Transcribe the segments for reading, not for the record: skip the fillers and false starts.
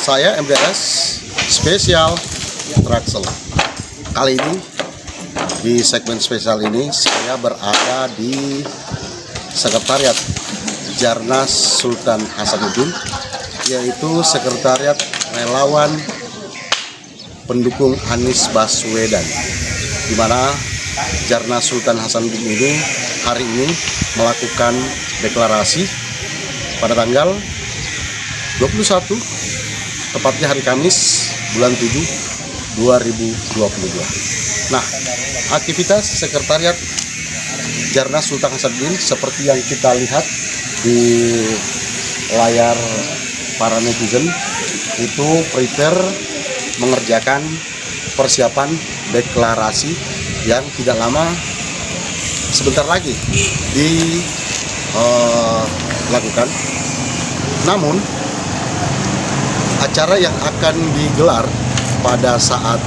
Saya MDS Spesial Traxel. Kali ini di segmen spesial ini saya berada di Sekretariat Jarnas Sultan Hasanuddin, yaitu Sekretariat Relawan Pendukung Anies Baswedan, di mana Jarnas Sultan Hasanuddin ini hari ini melakukan deklarasi pada tanggal 21, tepatnya hari Kamis, bulan 7, 2022. Nah, aktivitas Sekretariat Jarnas Sultan Hasanuddin seperti yang kita lihat di layar para netizen itu prepare mengerjakan persiapan deklarasi yang tidak lama sebentar lagi dilakukan. Namun acara yang akan digelar pada saat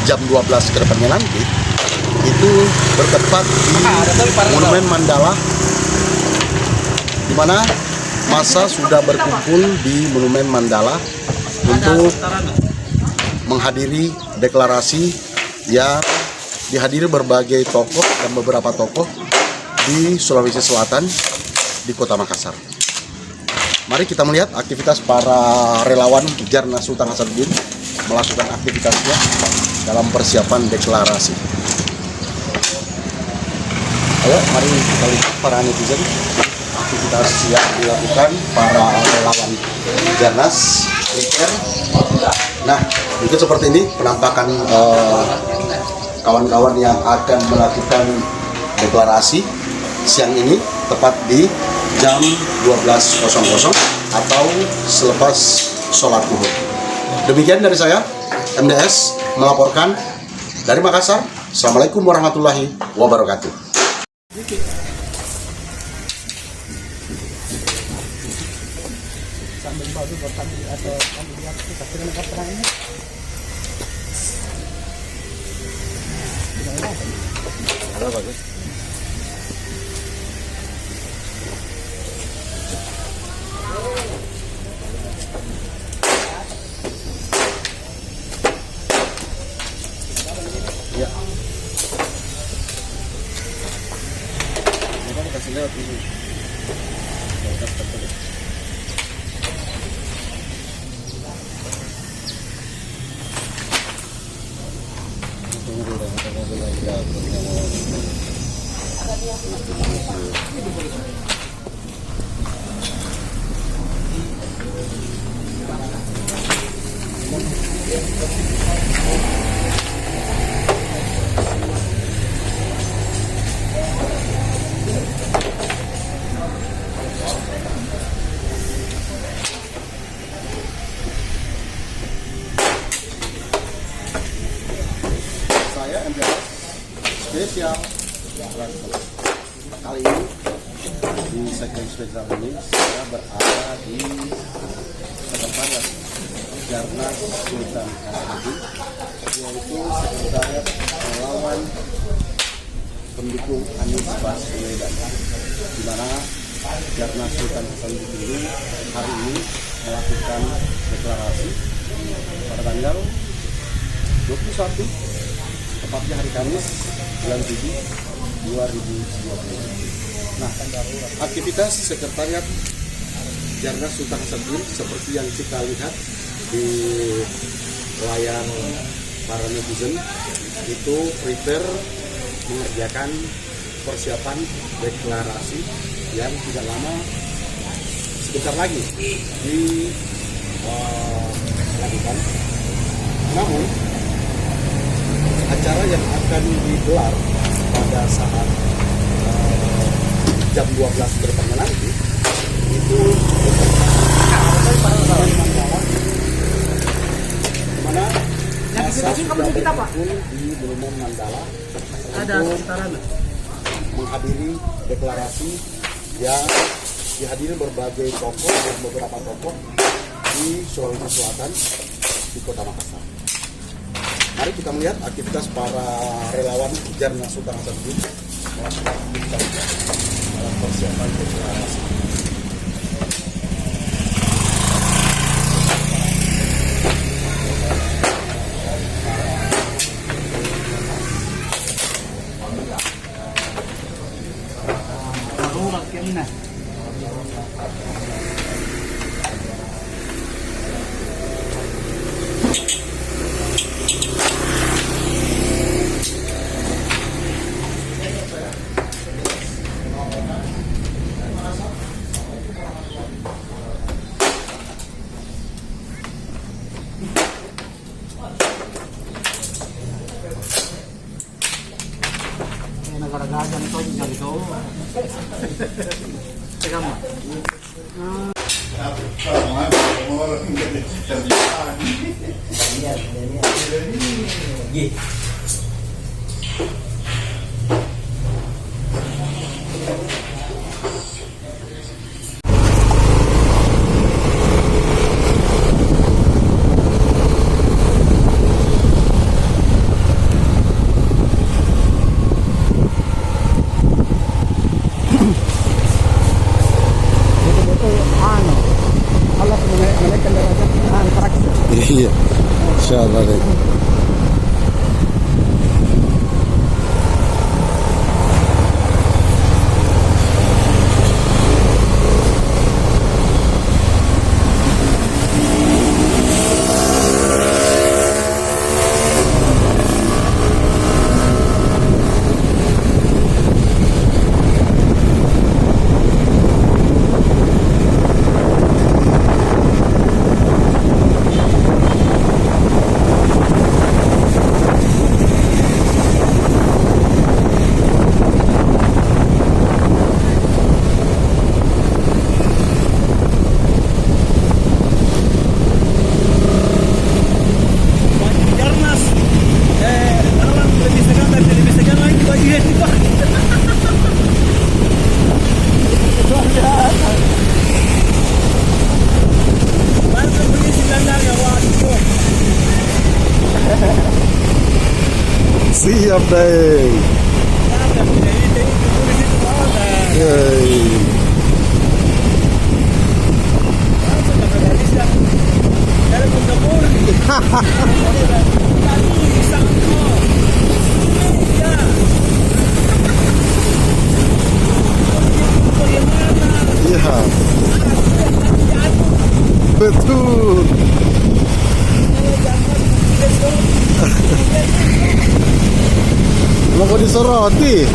jam 12 ke depannya nanti itu bertempat di Monumen Mandala, di mana massa sudah berkumpul di Monumen Mandala untuk menghadiri deklarasi yang dihadiri berbagai tokoh dan beberapa tokoh di Sulawesi Selatan, di Kota Makassar. Mari kita melihat aktivitas para relawan Jarnas Sultan Hasanuddin melakukan aktivitasnya dalam persiapan deklarasi. Ayo, mari kita lihat para netizen aktivitas yang dilakukan para relawan Jarnas. Nah, mungkin seperti ini penampakan kawan-kawan yang akan melakukan deklarasi siang ini, tepat di jam 12.00 atau selepas sholat zuhur. Demikian dari saya, MDS, melaporkan dari Makassar. Assalamualaikum warahmatullahi wabarakatuh. Ya. Ini kasih lihat ini. Saya MDS Spesial Traxel. Kali ini di segmen spesial ini saya berada di Sekretariat Jarnas Sultan Hasanuddin, yaitu Sekretariat Relawan Pendukung Anies Baswedan, di mana Jarnas Sultan Hasanuddin ini hari ini melakukan deklarasi pada tanggal 21, tepatnya hari Kamis, bulan 7, 2020. Nah, aktivitas Sekretariat Jarnas Sultan Hasanuddin seperti yang kita lihat di layar para netizen itu prepare mengerjakan persiapan deklarasi yang tidak lama sebentar lagi dilakukan. Namun acara yang akan digelar pada saat jam 12 ke depannya nanti itu di mana massa sudah berkumpul di Monumen Mandala untuk menghadiri deklarasi yang dihadiri berbagai tokoh dan beberapa tokoh di Sulawesi Selatan, di Kota Makassar. Mari kita melihat aktivitas para relawan Jarnas Sultan Hasanuddin melakukan aktivitas dalam persiapan deklarasi. Iya, insyaallah deh. Siap deh. Iya. Betul. Mau disoroti?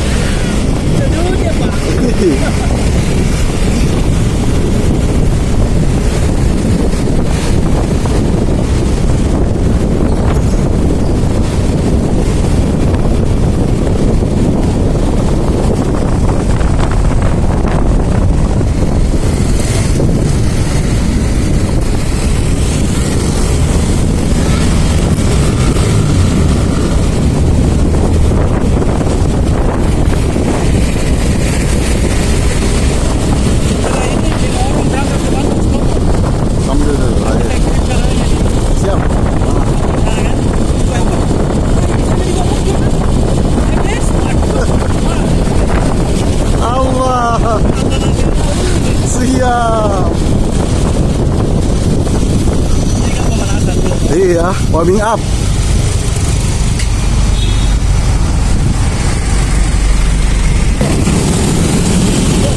Iya, warming up.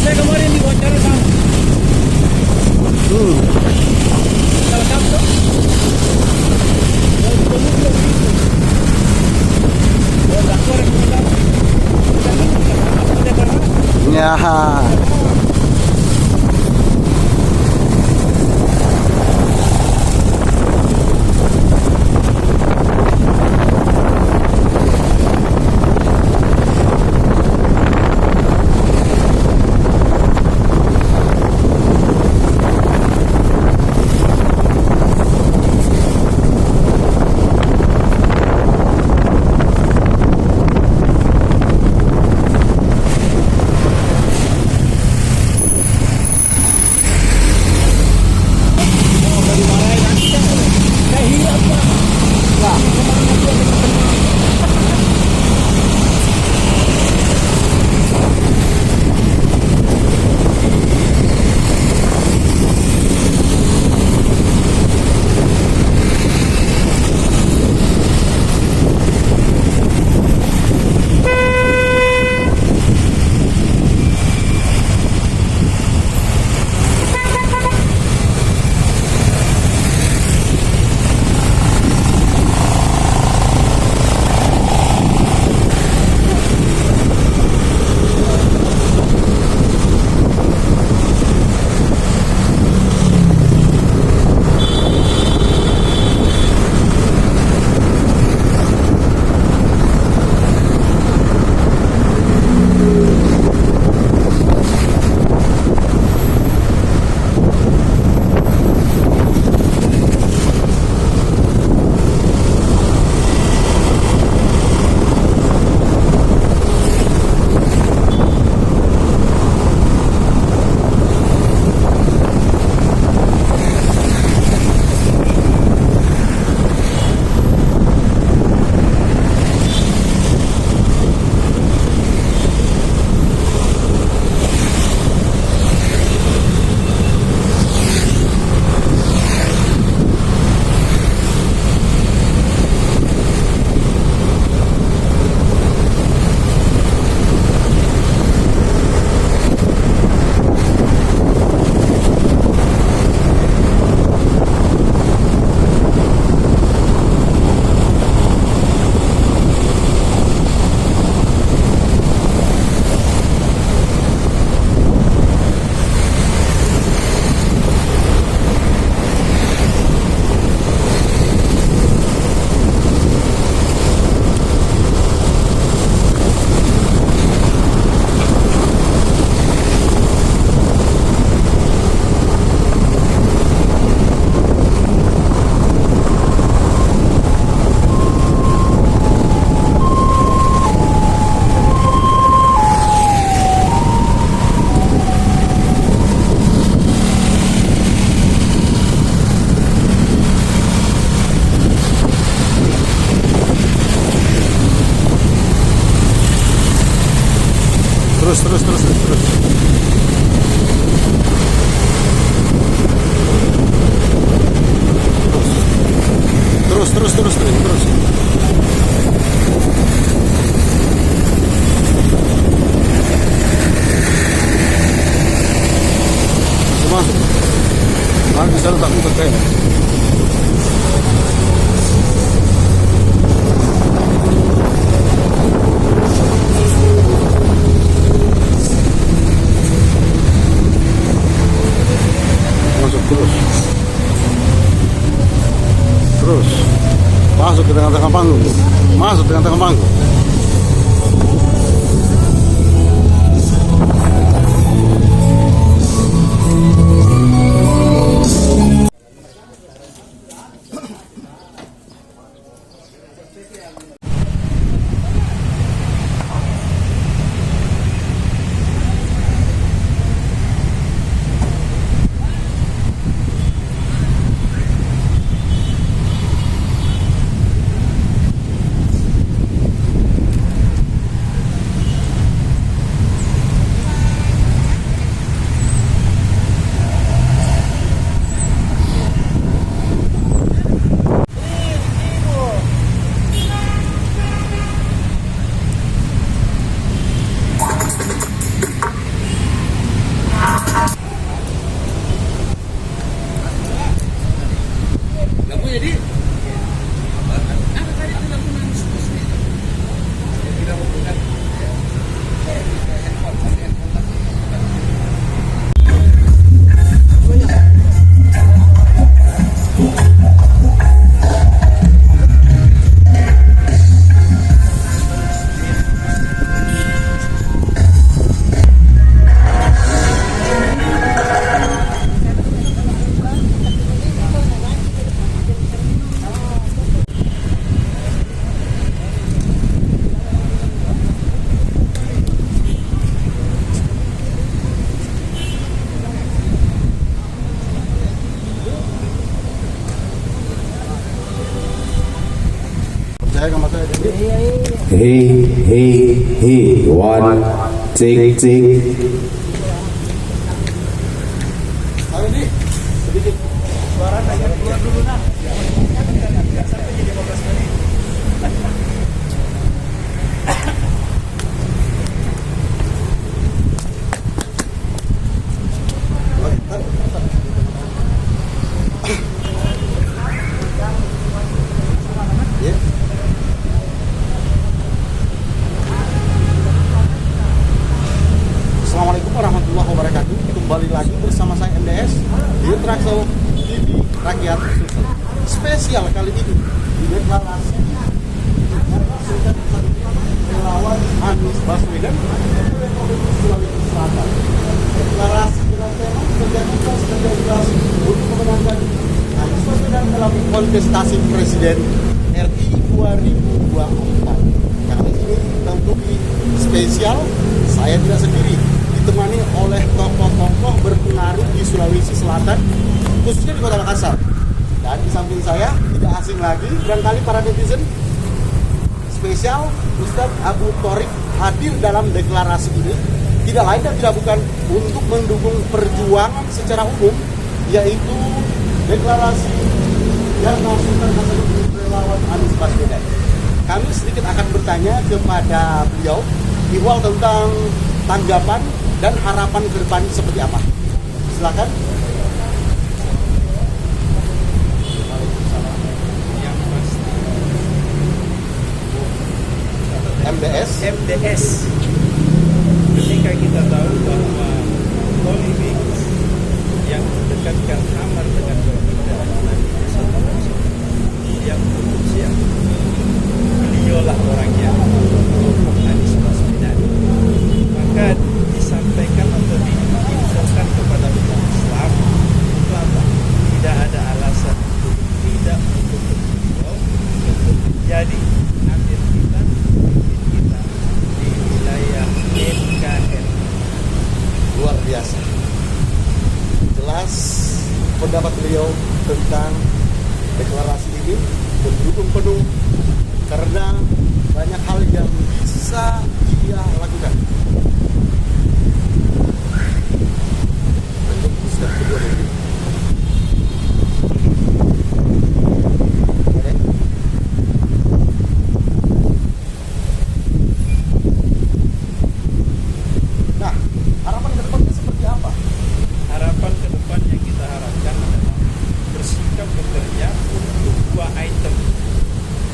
Saya kemarin diwawancara sama. Salah satu. Ya. Terus. Masuk. Lagi saya tak ikut kayak. Masuk terus. Masuk ke tengah-tengah panggung. Masuk tengah-tengah panggung. He, one, cik. Hari ini sedikit suara tanya keluar dulu nah. Sampai jadi 15 menit. Assalamualaikum warahmatullahi wabarakatuh. Kembali lagi bersama saya MDS di Traxo TV Rakyat Sulsel. Spesial kali ini di deklarasi relawan Anies Baswedan Sulawesi Selatan. Deklarasi dengan tema identitas dan demokrasi untuk memenangkan Anies Baswedan dalam kontestasi Presiden RI 2024. Kali ini tentu spesial, saya tidak sendiri, ditemani oleh tokoh-tokoh berpengaruh di Sulawesi Selatan, khususnya di Kota Makassar. Dan di samping saya tidak asing lagi, barangkali para netizen, spesial Ustadz Abu Thorik hadir dalam deklarasi ini tidak lain dan tidak bukan untuk mendukung perjuangan secara umum, yaitu deklarasi yang melangsungkan relawan Anies Baswedan. Kami sedikit akan bertanya kepada beliau ihwal tentang tanggapan dan harapan ke depan seperti apa. Silakan. Yang pasti MDS. ketika kita tahu bahwa polemik yang mendekatkan Amar dengan perbedaan yang siap, beliaulah orangnya, Anies Baswedan. Maka disampaikan atau diinfokan kepada umat Islam itu apa? Tidak ada alasan untuk tidak mendukung beliau untuk menjadi amir kita, pemimpin kita di wilayah NKRI. Luar biasa. Jelas pendapat beliau tentang deklarasi ini mendukung penuh karena banyak hal yang bisa dia lakukan. kedua negeri. Nah, harapan ke depannya seperti apa? Harapan ke depan yang kita harapkan adalah bersikap bekerja untuk dua item,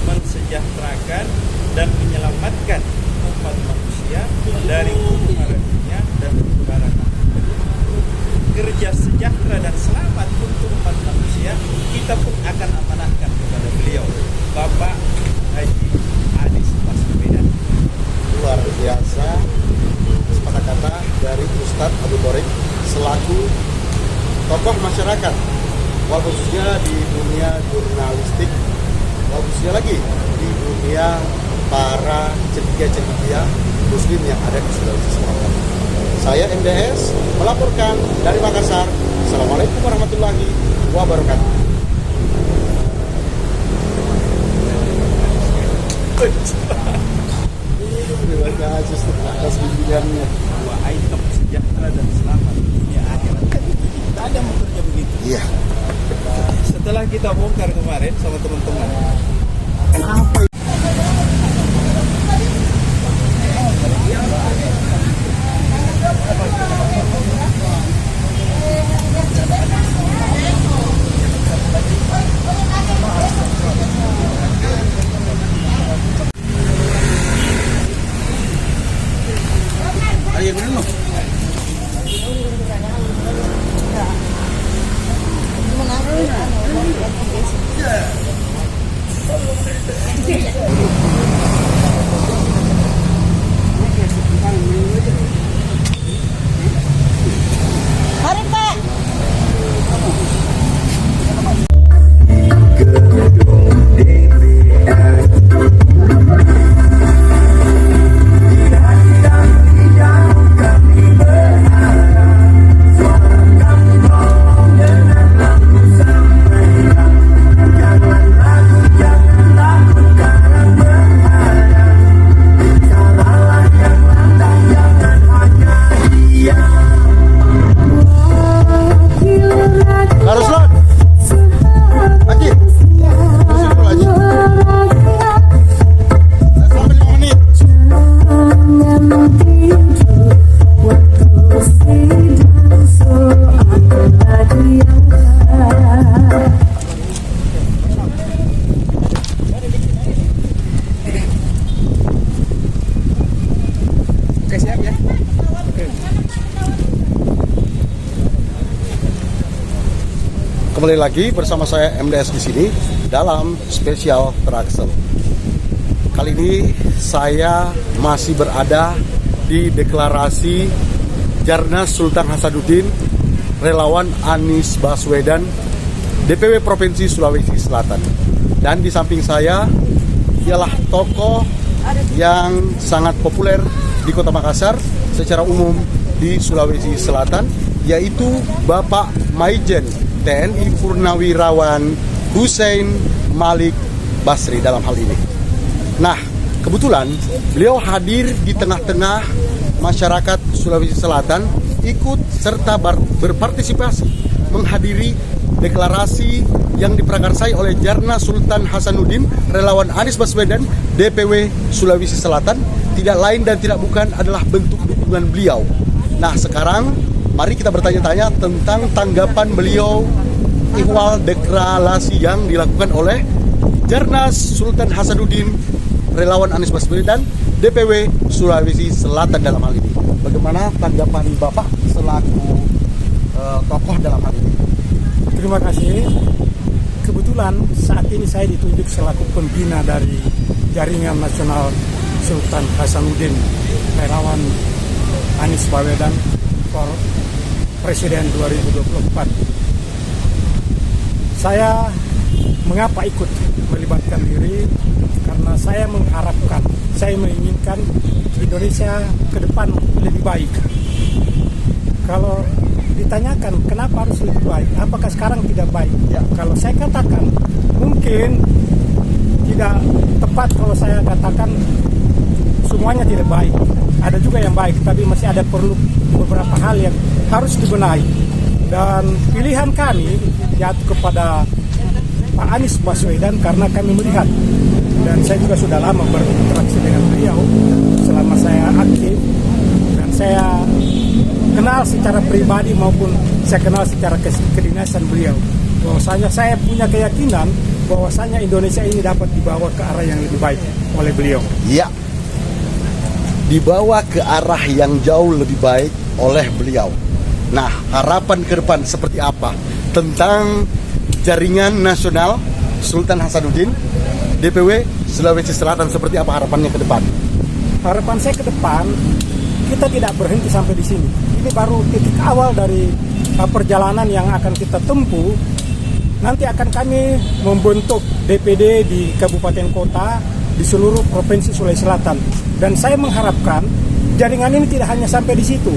mensejahterakan dan menyelamatkan umat manusia dari huru-hara dunia dan huru-hara akhirat. Kerja sejahtera dan selamat untuk umat manusia kita pun akan amanahkan kepada beliau, Bapak Haji Anies Baswedan. Luar biasa kata-kata dari Ustadz Abu Torik selaku tokoh masyarakat, wal khususnya di dunia jurnalistik, wal khususnya lagi di dunia para cendekia-cendekia muslim yang ada di Sulawesi Selatan. Saya MDS melaporkan dari Makassar. Assalamualaikum warahmatullahi wabarakatuh. Terima kasih atas bimbingannya. Dua item sejahtera dan selamat dunia akhirat. Kan itu kita ada motornya begitu. Iya. Setelah kita bongkar kemarin sama teman-teman, Kenapa? Ada yang belum? Mari Pak. Harus lot. Haji. Terus dulu Haji. Sampai 5 menit. oke siap ya. Kembali lagi bersama saya MDS di sini dalam spesial Traxel. Kali ini saya masih berada di deklarasi Jarnas Sultan Hasanuddin relawan Anies Baswedan DPW Provinsi Sulawesi Selatan. Dan di samping saya ialah tokoh yang sangat populer di Kota Makassar secara umum di Sulawesi Selatan, yaitu Bapak Maijen TNI Purnawirawan Hussein Malik Basri dalam hal ini. Nah, kebetulan beliau hadir di tengah-tengah masyarakat Sulawesi Selatan, ikut serta berpartisipasi menghadiri deklarasi yang diprakarsai oleh Jarnas Sultan Hasanuddin relawan Anies Baswedan DPW Sulawesi Selatan. Tidak lain dan tidak bukan adalah bentuk dukungan beliau. Nah, sekarang mari kita bertanya-tanya tentang tanggapan beliau ihwal deklarasi yang dilakukan oleh Jarnas Sultan Hasanuddin relawan Anies Baswedan DPW Sulawesi Selatan dalam hal ini. Bagaimana tanggapan Bapak selaku tokoh dalam hal ini? Terima kasih. Kebetulan saat ini saya ditunjuk selaku pembina dari Jaringan Nasional Sultan Hasanuddin relawan Anies Baswedan for Presiden 2024. Saya mengapa ikut melibatkan diri? Karena saya mengharapkan, saya menginginkan Indonesia ke depan lebih baik. Kalau ditanyakan kenapa harus lebih baik, apakah sekarang tidak baik? Ya, kalau saya katakan mungkin tidak tepat kalau saya katakan semuanya tidak baik. Ada juga yang baik, tapi masih ada perlu beberapa hal yang harus dibenahi. Dan pilihan kami jatuh kepada Pak Anies Baswedan karena kami melihat, dan saya juga sudah lama berinteraksi dengan beliau selama saya aktif, dan saya kenal secara pribadi maupun saya kenal secara kedinasan beliau. Bahwasanya saya punya keyakinan bahwasanya Indonesia ini dapat dibawa ke arah yang lebih baik oleh beliau. Ya, dibawa ke arah yang jauh lebih baik oleh beliau. Nah, harapan ke depan seperti apa tentang jaringan nasional Sultan Hasanuddin DPW Sulawesi Selatan, seperti apa harapannya ke depan? Harapan saya ke depan, kita tidak berhenti sampai di sini. Ini baru titik awal dari perjalanan yang akan kita tempuh. Nanti akan kami membentuk DPD di kabupaten kota di seluruh provinsi Sulawesi Selatan. Dan saya mengharapkan jaringan ini tidak hanya sampai di situ.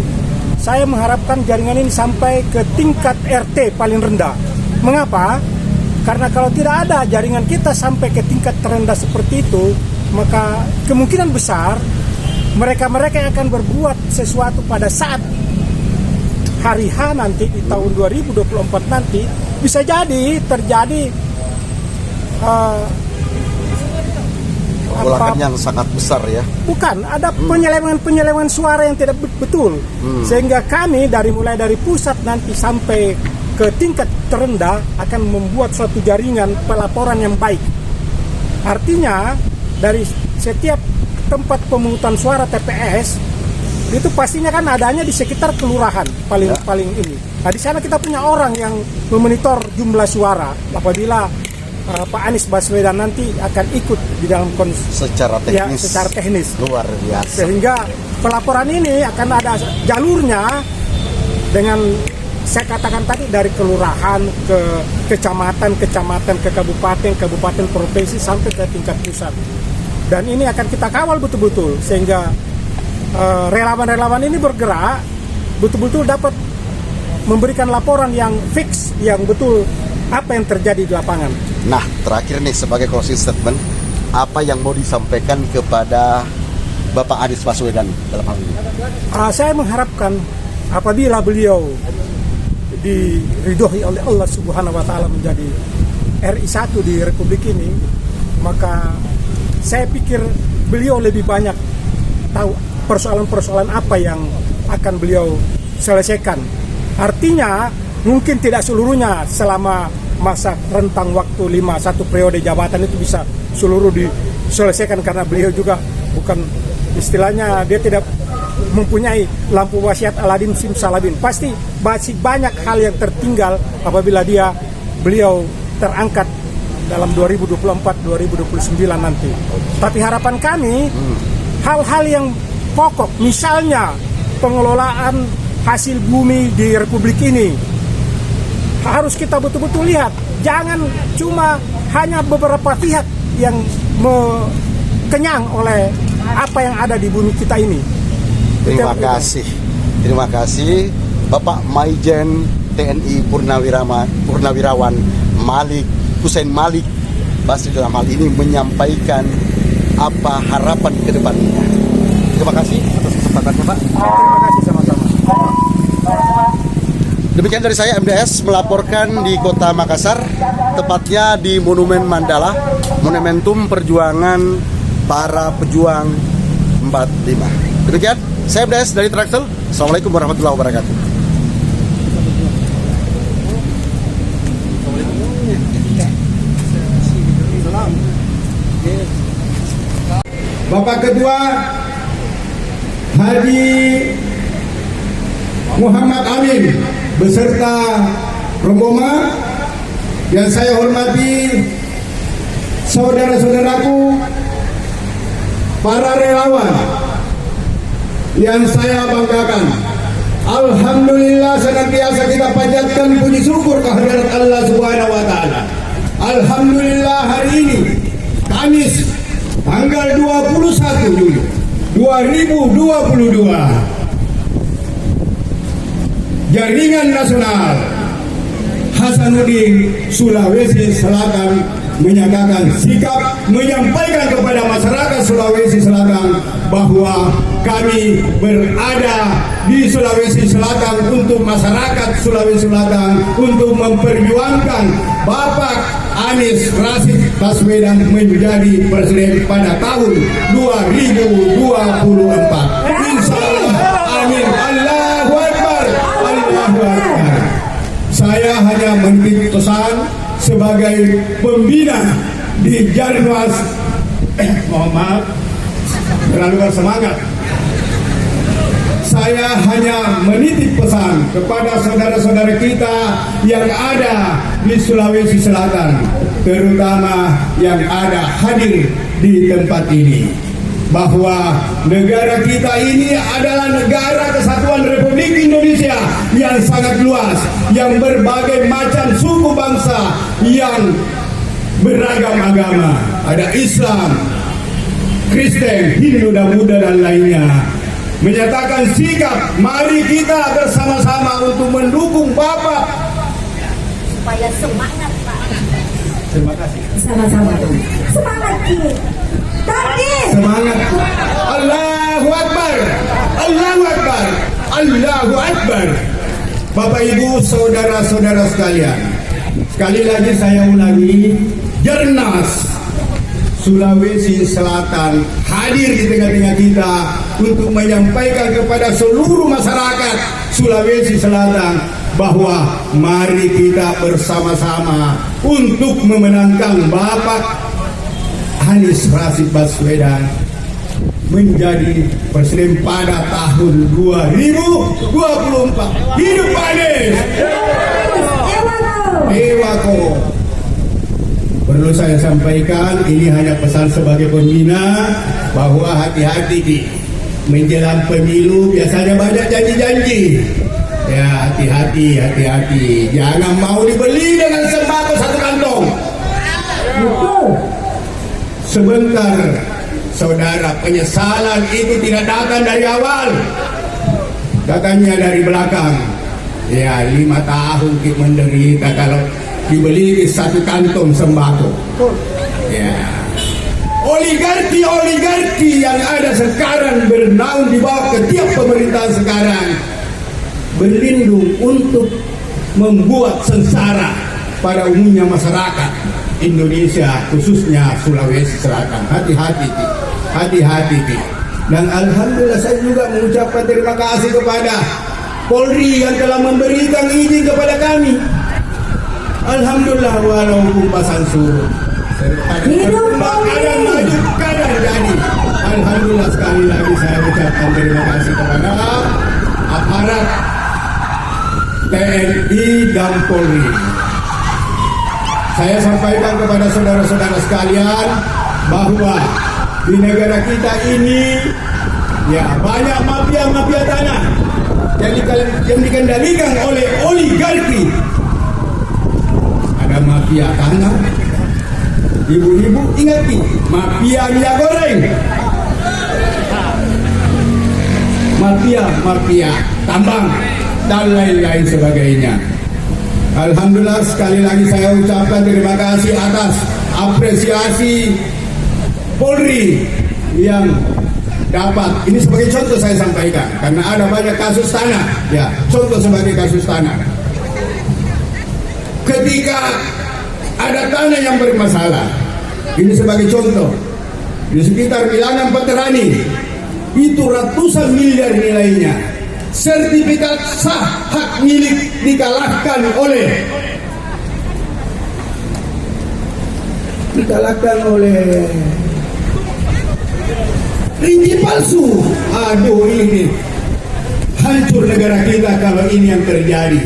Saya mengharapkan jaringan ini sampai ke tingkat RT paling rendah. Mengapa? Karena kalau tidak ada jaringan kita sampai ke tingkat terendah seperti itu, maka kemungkinan besar mereka-mereka yang akan berbuat sesuatu pada saat hari H nanti di tahun 2024 nanti bisa jadi terjadi Pergolakan yang sangat besar ya. Bukan, ada penyelewengan suara yang tidak betul. Sehingga kami mulai dari pusat nanti sampai ke tingkat terendah akan membuat suatu jaringan pelaporan yang baik. Artinya dari setiap tempat pemungutan suara TPS itu pastinya kan adanya di sekitar kelurahan paling ini. Nah, di sana kita punya orang yang memonitor jumlah suara apabila Pak Anies Baswedan nanti akan ikut di dalam secara teknis. Luar biasa. Sehingga pelaporan ini akan ada jalurnya dengan saya katakan tadi dari kelurahan ke kecamatan, ke kabupaten provinsi sampai ke tingkat pusat. Dan ini akan kita kawal betul-betul sehingga relawan-relawan ini bergerak betul-betul dapat memberikan laporan yang fix, yang betul apa yang terjadi di lapangan. Nah, terakhir nih sebagai closing statement, apa yang mau disampaikan kepada Bapak Anies Baswedan dalam hal ini? Saya mengharapkan apabila beliau diridhoi oleh Allah Subhanahu wa taala menjadi RI 1 di Republik ini, maka saya pikir beliau lebih banyak tahu persoalan-persoalan apa yang akan beliau selesaikan. Artinya mungkin tidak seluruhnya selama masa rentang waktu 1 periode jabatan itu bisa seluruh diselesaikan, karena beliau juga bukan istilahnya dia tidak mempunyai lampu wasiat Aladin Simsalabin. Pasti masih banyak hal yang tertinggal apabila beliau terangkat dalam 2024-2029 nanti. Tapi harapan kami hal-hal yang pokok, misalnya pengelolaan hasil bumi di Republik ini harus kita betul-betul lihat. Jangan cuma hanya beberapa pihak yang kenyang oleh apa yang ada di bumi kita ini. Terima kasih Bapak Maijen TNI Purnawirawan Malik Hussein Malik Basri dalam hal ini menyampaikan apa harapan ke depannya. Terima kasih atas kesempatannya, Pak. Terima kasih sama-sama. Demikian dari saya, MDS melaporkan di Kota Makassar, tepatnya di Monumen Mandala, Monumentum Perjuangan Para Pejuang 45. Demikian, saya MDS dari Traxel. Assalamualaikum warahmatullahi wabarakatuh. Bapak Ketua Haji Muhammad Amin beserta rombongan yang saya hormati, saudara-saudaraku, para relawan yang saya banggakan. Alhamdulillah, senantiasa kita panjatkan puji syukur kehadirat Allah Subhanahu wa taala. Alhamdulillah, hari ini Kamis tanggal 21 Juli 2022, jaringan nasional Hasanuddin Sulawesi Selatan menyatakan sikap menyampaikan kepada masyarakat Sulawesi Selatan bahwa kami berada di Sulawesi Selatan untuk masyarakat Sulawesi Selatan untuk memperjuangkan Bapak Anies Rashid Baswedan menjadi presiden pada tahun 2024. Insya Allah, amin. Allahu Akbar, Allahu Akbar. Saya hanya menitip pesan sebagai pembina di Jarwas. Mohon maaf, terlalu bersemangat. Saya hanya menitip pesan kepada saudara-saudara kita yang ada di Sulawesi Selatan, terutama yang ada hadir di tempat ini, bahwa negara kita ini adalah negara kesatuan Republik Indonesia yang sangat luas, yang berbagai macam suku bangsa, yang beragam agama, ada Islam, Kristen, Hindu, dan Buddha dan lainnya. Menyatakan sikap, mari kita bersama-sama untuk mendukung Bapak. Supaya semangat, Pak. Terima kasih. Sama-sama. Semangat ini. Takbir. Semangat. Allahu Akbar. Allahu Akbar. Allahu Akbar. Bapak Ibu, saudara-saudara sekalian, sekali lagi saya ulangi, Jarnas Sulawesi Selatan hadir di tengah-tengah kita untuk menyampaikan kepada seluruh masyarakat Sulawesi Selatan bahwa mari kita bersama-sama untuk memenangkan Bapak Anies Rashid Baswedan menjadi presiden pada tahun 2024. Hidup Anies! Ewako! Perlu saya sampaikan, ini hanya pesan sebagai pembina bahwa hati-hati di menjelang pemilu biasanya banyak janji-janji. Ya, hati-hati, hati-hati. Jangan mau dibeli dengan sembako satu kantong. Sebentar, saudara, penyesalan itu tidak datang dari awal, datangnya dari belakang. Ya, 5 tahun kita menderita kalau dibeli satu kantong sembako. Ya, oligarki yang ada sekarang bernaung di bawah ketiak pemerintahan sekarang berlindung untuk membuat sengsara pada umumnya masyarakat Indonesia, khususnya Sulawesi Selatan. Hati-hati, hati-hati. Dan alhamdulillah saya juga mengucapkan terima kasih kepada Polri yang telah memberikan izin kepada kami. Alhamdulillah, walaupun pasang surut, kadang maju, kadang jadi. Alhamdulillah, sekali lagi saya ucapkan terima kasih kepada aparat TNI dan Polri. Saya sampaikan kepada saudara-saudara sekalian bahwa di negara kita ini ya banyak mafia-mafia tanah yang dikendalikan oleh oligarki. Ada mafia tanah, ibu-ibu ingat nih, mafia minyak goreng, mafia tambang dan lain-lain sebagainya. Alhamdulillah, sekali lagi saya ucapkan terima kasih atas apresiasi Polri yang dapat, ini sebagai contoh saya sampaikan, karena ada banyak kasus tanah, ya, contoh sebagai kasus tanah. Ketika ada tanah yang bermasalah, ini sebagai contoh, di sekitar Bilangan Paterani, itu ratusan miliar nilainya. Sertifikat sah hak milik dikalahkan oleh rinci palsu. Aduh, ini hancur negara kita kalau ini yang terjadi.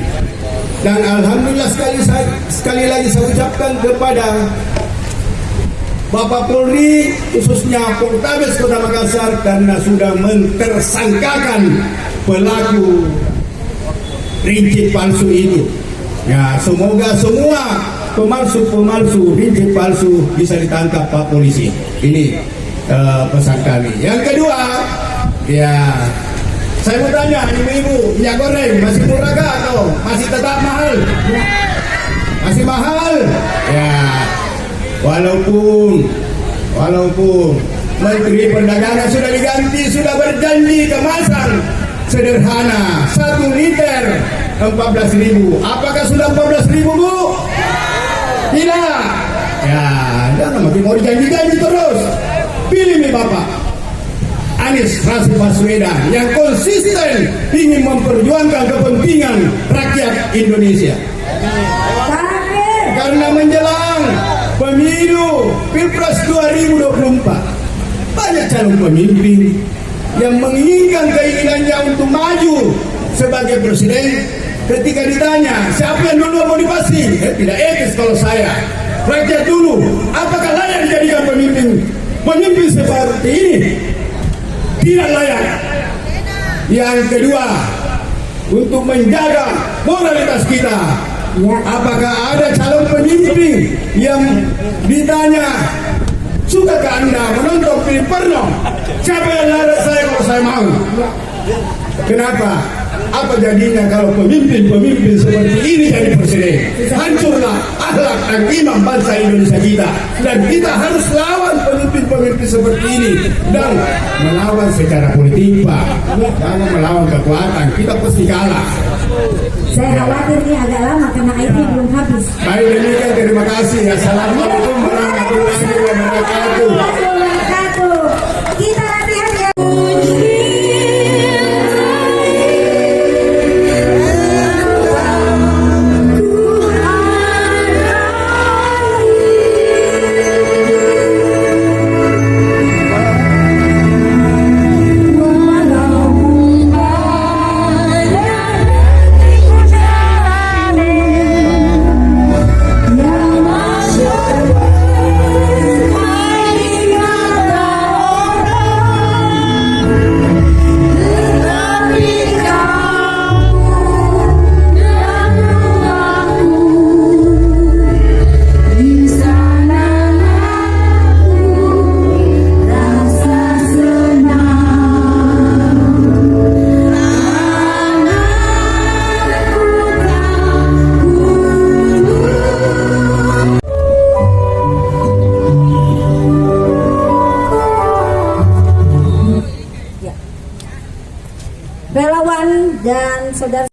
Dan alhamdulillah sekali lagi saya ucapkan kepada Bapak Polri, khususnya Polrestabes Kota Makassar, karena sudah mentersangkakan pelaku rinci palsu itu. Ya, semoga semua pemalsu rinci palsu bisa ditangkap Pak Polisi. Ini pesan kami. Yang kedua, ya, saya mau tanya ibu-ibu, minyak goreng masih murah atau masih tetap mahal? Masih mahal. Ya. Walaupun Menteri Perdagangan sudah diganti, sudah berjanji kemasan sederhana 1 liter 14.000. Apakah sudah 14.000, Bu? Tidak. Ya, jangan makin mau dijanji-janji terus. Pilih nih Bapak Anies Rashid Baswedan yang konsisten ingin memperjuangkan kepentingan rakyat Indonesia. Karena menjelang pemilu Pilpres 2024 banyak calon pemimpin yang menginginkan keinginannya untuk maju sebagai presiden. Ketika ditanya siapa yang dulu motivasi, tidak etis kalau saya. Rakyat dulu, apakah layak dijadikan pemimpin seperti ini? Tidak layak. Yang kedua, untuk menjaga moralitas kita, apakah ada calon pemimpin yang ditanya, sudahkah Anda menonton film porno? Siapa yang larang saya kalau saya mau? Kenapa? Apa jadinya kalau pemimpin seperti ini jadi presiden? Hancurlah akhlak dan iman bangsa Indonesia kita. Dan kita harus lawan pemimpin seperti ini. Dan melawan secara politik, Pak. Jangan melawan kekuatan. Kita pasti kalah. Saya khawatir ini agak lama karena IT belum habis. Baik, demikian terima kasih. Assalamualaikum warahmatullahi wabarakatuh. Kita latihan ya. Relawan dan saudara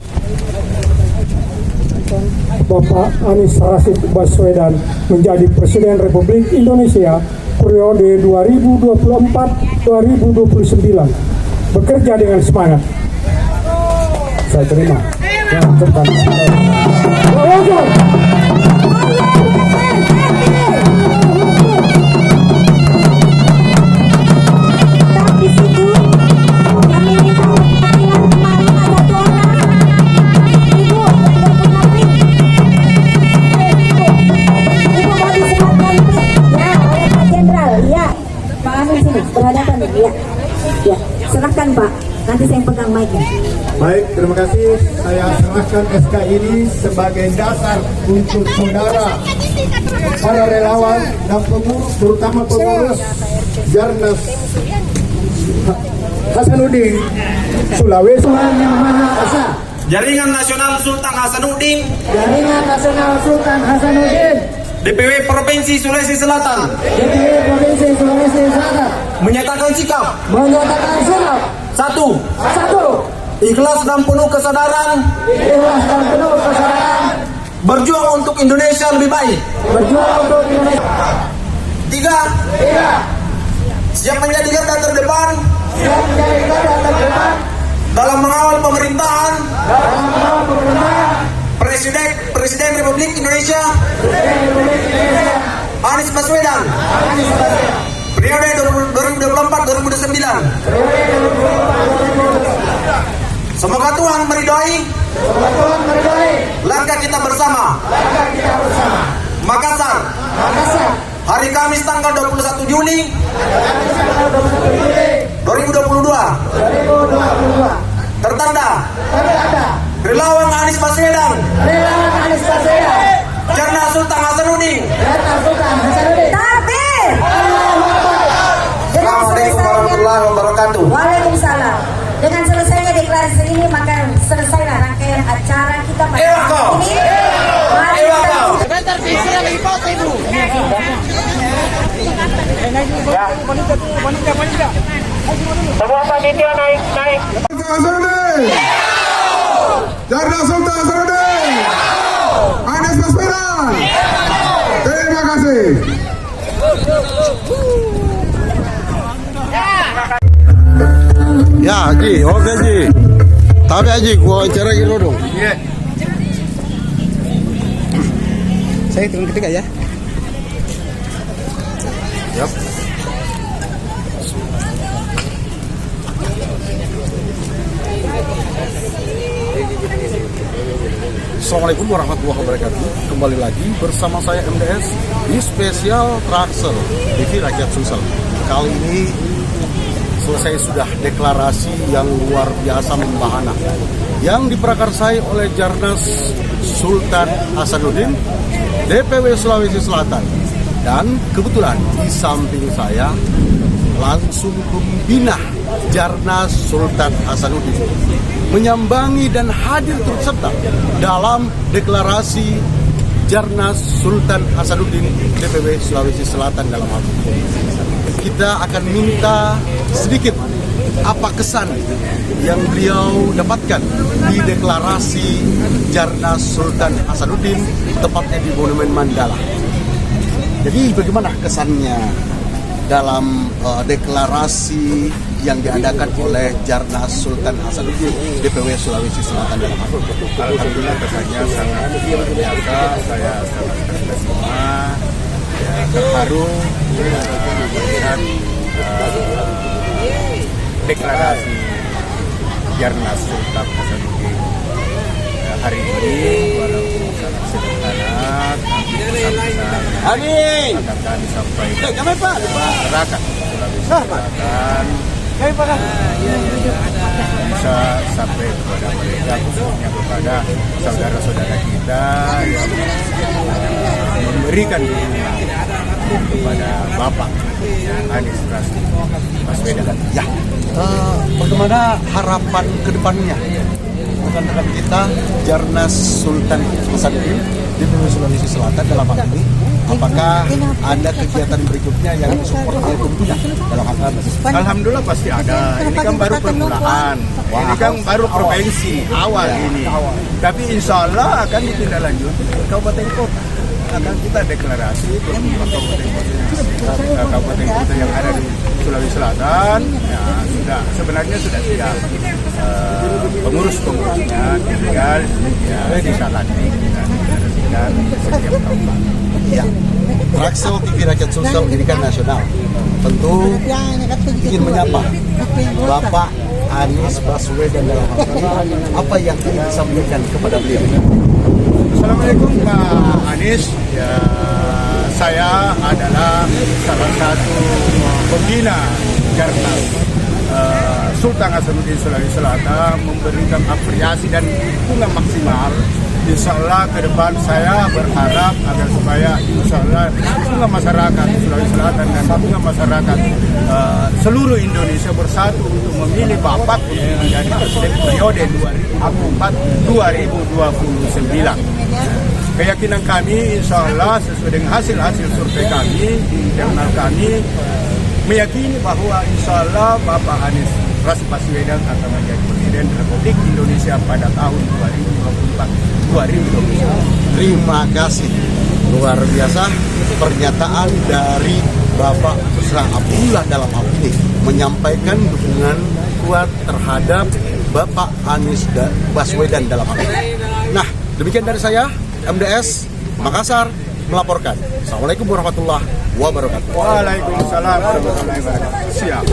Bapak Anies Rashid Baswedan menjadi Presiden Republik Indonesia periode 2024-2029. Bekerja dengan semangat. Saya terima. Jangan tekan. di situ kami minta panggilan kemarin ada 2 orang. Ibu mau disematkan ya oleh Pak Jenderal. Ya, Pak Amin sini berhadapan ya. Ya, serahkan Pak. Nanti saya pegang mic-nya. Baik, terima kasih. Saya serahkan SK ini sebagai dasar untuk saudara, para relawan dan pengurus, terutama pengurus Jarnas Hasanuddin Sulawesi yang Maha Esa. Jaringan Nasional Sultan Hasanuddin, Jaringan Nasional Sultan Hasanuddin, DPW Provinsi Sulawesi Selatan, DPW Provinsi Sulawesi Selatan, menyatakan sikap satu, ikhlas dan penuh kesadaran berjuang untuk Indonesia lebih baik. 3. Siap menjadi garda terdepan dalam mengawal pemerintahan Presiden Republik Indonesia Anies Baswedan periode 2024-2029. Semoga Tuhan meridhoi langkah kita bersama. Makassar, hari Kamis tanggal 21 Juli 2022. Tertanda relawan Anies Baswedan, Jarnas Sultan Hasanuddin. Takbir. Assalamualaikum warahmatullahi wabarakatuh. Waalaikumsalam. Dengan selesainya deklarasi ini maka selesailah rangkaian acara kita pada hari ini. Mari kita Ya. Semua panitia naik. Jarnas Sultan Hasanuddin, Anies Baswedan. Terima kasih. Ya, Haji, oke Haji. Tapi Haji, gua wawancara gitu dong. Iya. Saya hitung ketiga ya. Yap. Assalamualaikum warahmatullahi wabarakatuh. Kembali lagi bersama saya MDS di spesial Traxel TV Rakyat Sulsel. Kali ini selesai sudah deklarasi yang luar biasa membahana yang diprakarsai oleh Jarnas Sultan Hasanuddin DPW Sulawesi Selatan. Dan kebetulan di samping saya langsung pembina Jarnas Sultan Hasanuddin menyambangi dan hadir turut serta dalam deklarasi Jarnas Sultan Hasanuddin DPW Sulawesi Selatan dalam hal ini. Kita akan minta sedikit apa kesan yang beliau dapatkan di deklarasi Jarnas Sultan Hasanuddin tepatnya di Monumen Mandala. Jadi bagaimana kesannya dalam deklarasi yang diadakan oleh Jarnas Sultan Hasanuddin DPW Sulawesi Selatan dalam hal ini? Alhamdulillah kesannya sangat luar biasa. Saya sangat terkesima, terharu melihat deklarasi Jarnas Sultan Hasanuddin hari ini, walaupun sangat sederhana, Amin. akan disampaikan kepada masyarakat Sulawesi Selatan bisa sampai kepada mereka, khususnya kepada saudara-saudara kita yang memberikan dukungan kepada Bapak Anies Baswedan. Ya, bagaimana harapan kedepannya rekan-rekan kita Jarnas Sultan Hasanuddin DPW Sulawesi Selatan dalam hal ini? Apakah ada kegiatan berikutnya yang support tentunya dalam hal ini? Alhamdulillah pasti ada. Ini kan baru permulaan. Ini kan baru provinsi awal ini. Tapi insya Allah akan ditindaklanjuti kabupaten kota. Akan kita deklarasi ke kabupaten kota yang ada di Sulawesi Selatan. Ya, sebenarnya sudah siap. Pengurusnya tinggal ya disalati dan setiap tahun. Ya, Traxel TV Rakyat Sulsel Pendidikan Nasional tentu ingin menyapa Bapak Anies Baswedan dalam hal ini. Apa yang ingin disampaikan kepada beliau? Assalamualaikum Pak Anies. Ya, saya adalah salah satu pembina Jarnas Sultan Hasanuddin Sulawesi Selatan, memberikan apresiasi dan dukungan maksimal. Insya Allah ke depan saya berharap agar supaya insya Allah dukungan masyarakat Sulawesi Selatan dan dukungan masyarakat seluruh Indonesia bersatu untuk memilih Bapak untuk menjadi presiden periode 2024-2029. Keyakinan kami insya Allah sesuai dengan hasil survei kami di internal kami meyakini bahwa insya Allah Bapak Anies Baswedan akan menjadi Presiden Republik Indonesia pada tahun 2024-2029. Terima kasih, luar biasa pernyataan dari Bapak Busra Abdullah dalam hal ini menyampaikan dukungan kuat terhadap Bapak Anies Baswedan dalam hal ini. Nah, demikian dari saya MDS Makassar melaporkan. Assalamualaikum warahmatullahi wabarakatuh. Waalaikumsalam warahmatullahi wabarakatuh. Siap.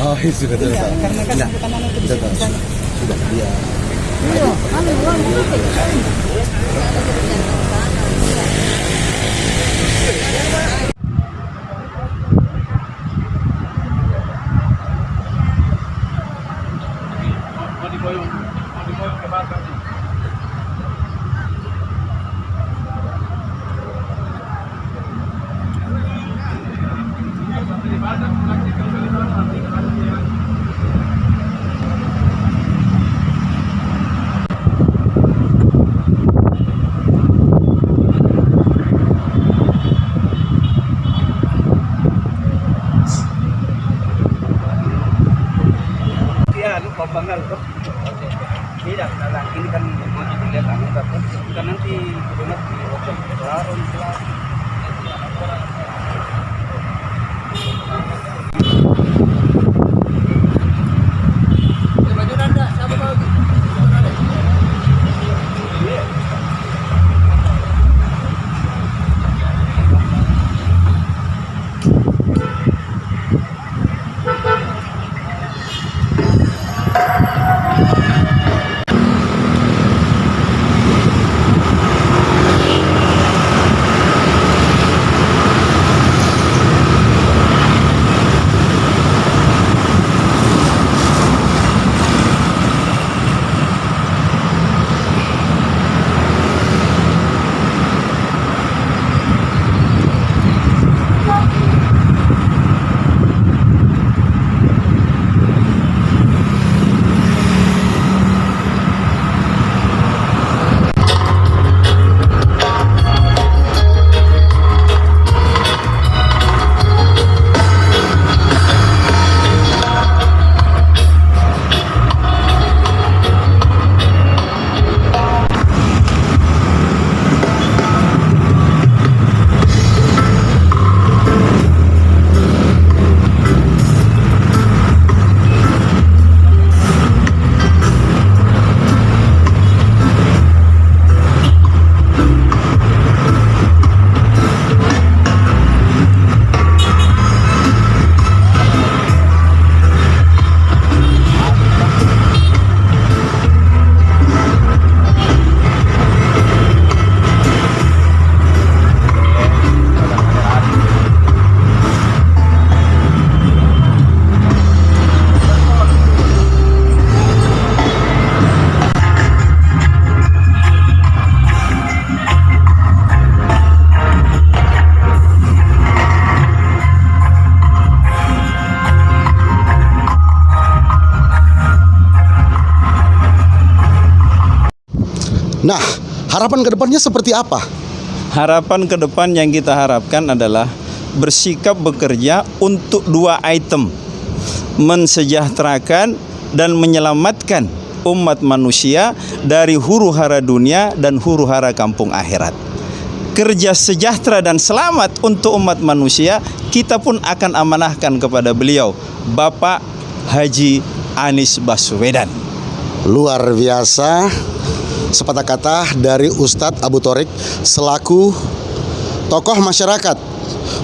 Oh, sudah selesai. Karena sudah dia. Terima kasih. Nah, harapan kedepannya seperti apa? Harapan ke depan yang kita harapkan adalah bersikap bekerja untuk 2 item. Mensejahterakan dan menyelamatkan umat manusia dari huru-hara dunia dan huru-hara kampung akhirat. Kerja sejahtera dan selamat untuk umat manusia kita pun akan amanahkan kepada beliau, Bapak Haji Anies Baswedan. Luar biasa. Sepatah kata dari Ustadz Abu Thorik selaku tokoh masyarakat,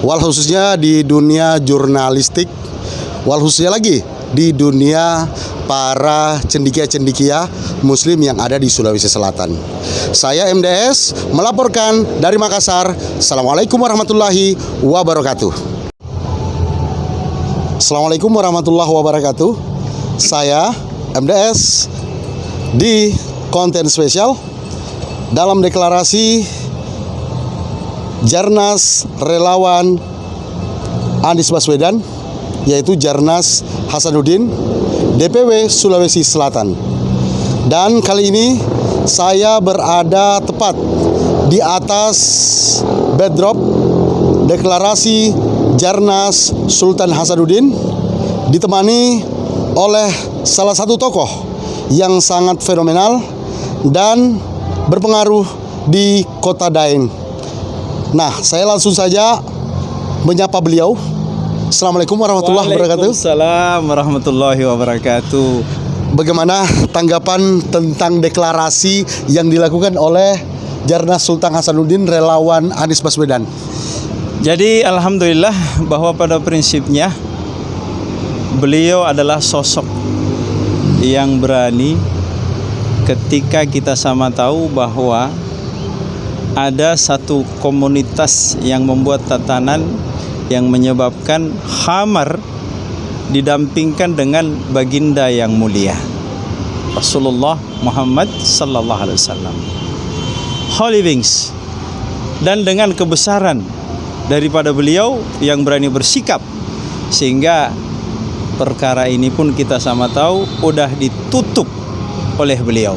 wal khususnya di dunia jurnalistik, wal khususnya lagi di dunia para cendikia-cendikia muslim yang ada di Sulawesi Selatan. Saya MDS melaporkan dari Makassar. Assalamualaikum warahmatullahi wabarakatuh. Assalamualaikum warahmatullahi wabarakatuh. Saya MDS di konten spesial dalam deklarasi Jarnas Relawan Anies Baswedan, yaitu Jarnas Hasanuddin DPW Sulawesi Selatan. Dan kali ini saya berada tepat di atas backdrop deklarasi Jarnas Sultan Hasanuddin, ditemani oleh salah satu tokoh yang sangat fenomenal dan berpengaruh di Kota Daeng. Nah, saya langsung saja menyapa beliau. Assalamualaikum warahmatullahi wabarakatuh. Waalaikumsalam warahmatullahi wabarakatuh. Bagaimana tanggapan tentang deklarasi yang dilakukan oleh Jarnas Sultan Hasanuddin relawan Anies Baswedan? Jadi alhamdulillah bahwa pada prinsipnya beliau adalah sosok yang berani ketika kita sama tahu bahwa ada satu komunitas yang membuat tatanan yang menyebabkan khamar didampingkan dengan baginda yang mulia Rasulullah Muhammad sallallahu alaihi wasallam, holy wings, dan dengan kebesaran daripada beliau yang berani bersikap sehingga perkara ini pun kita sama tahu udah ditutup oleh beliau.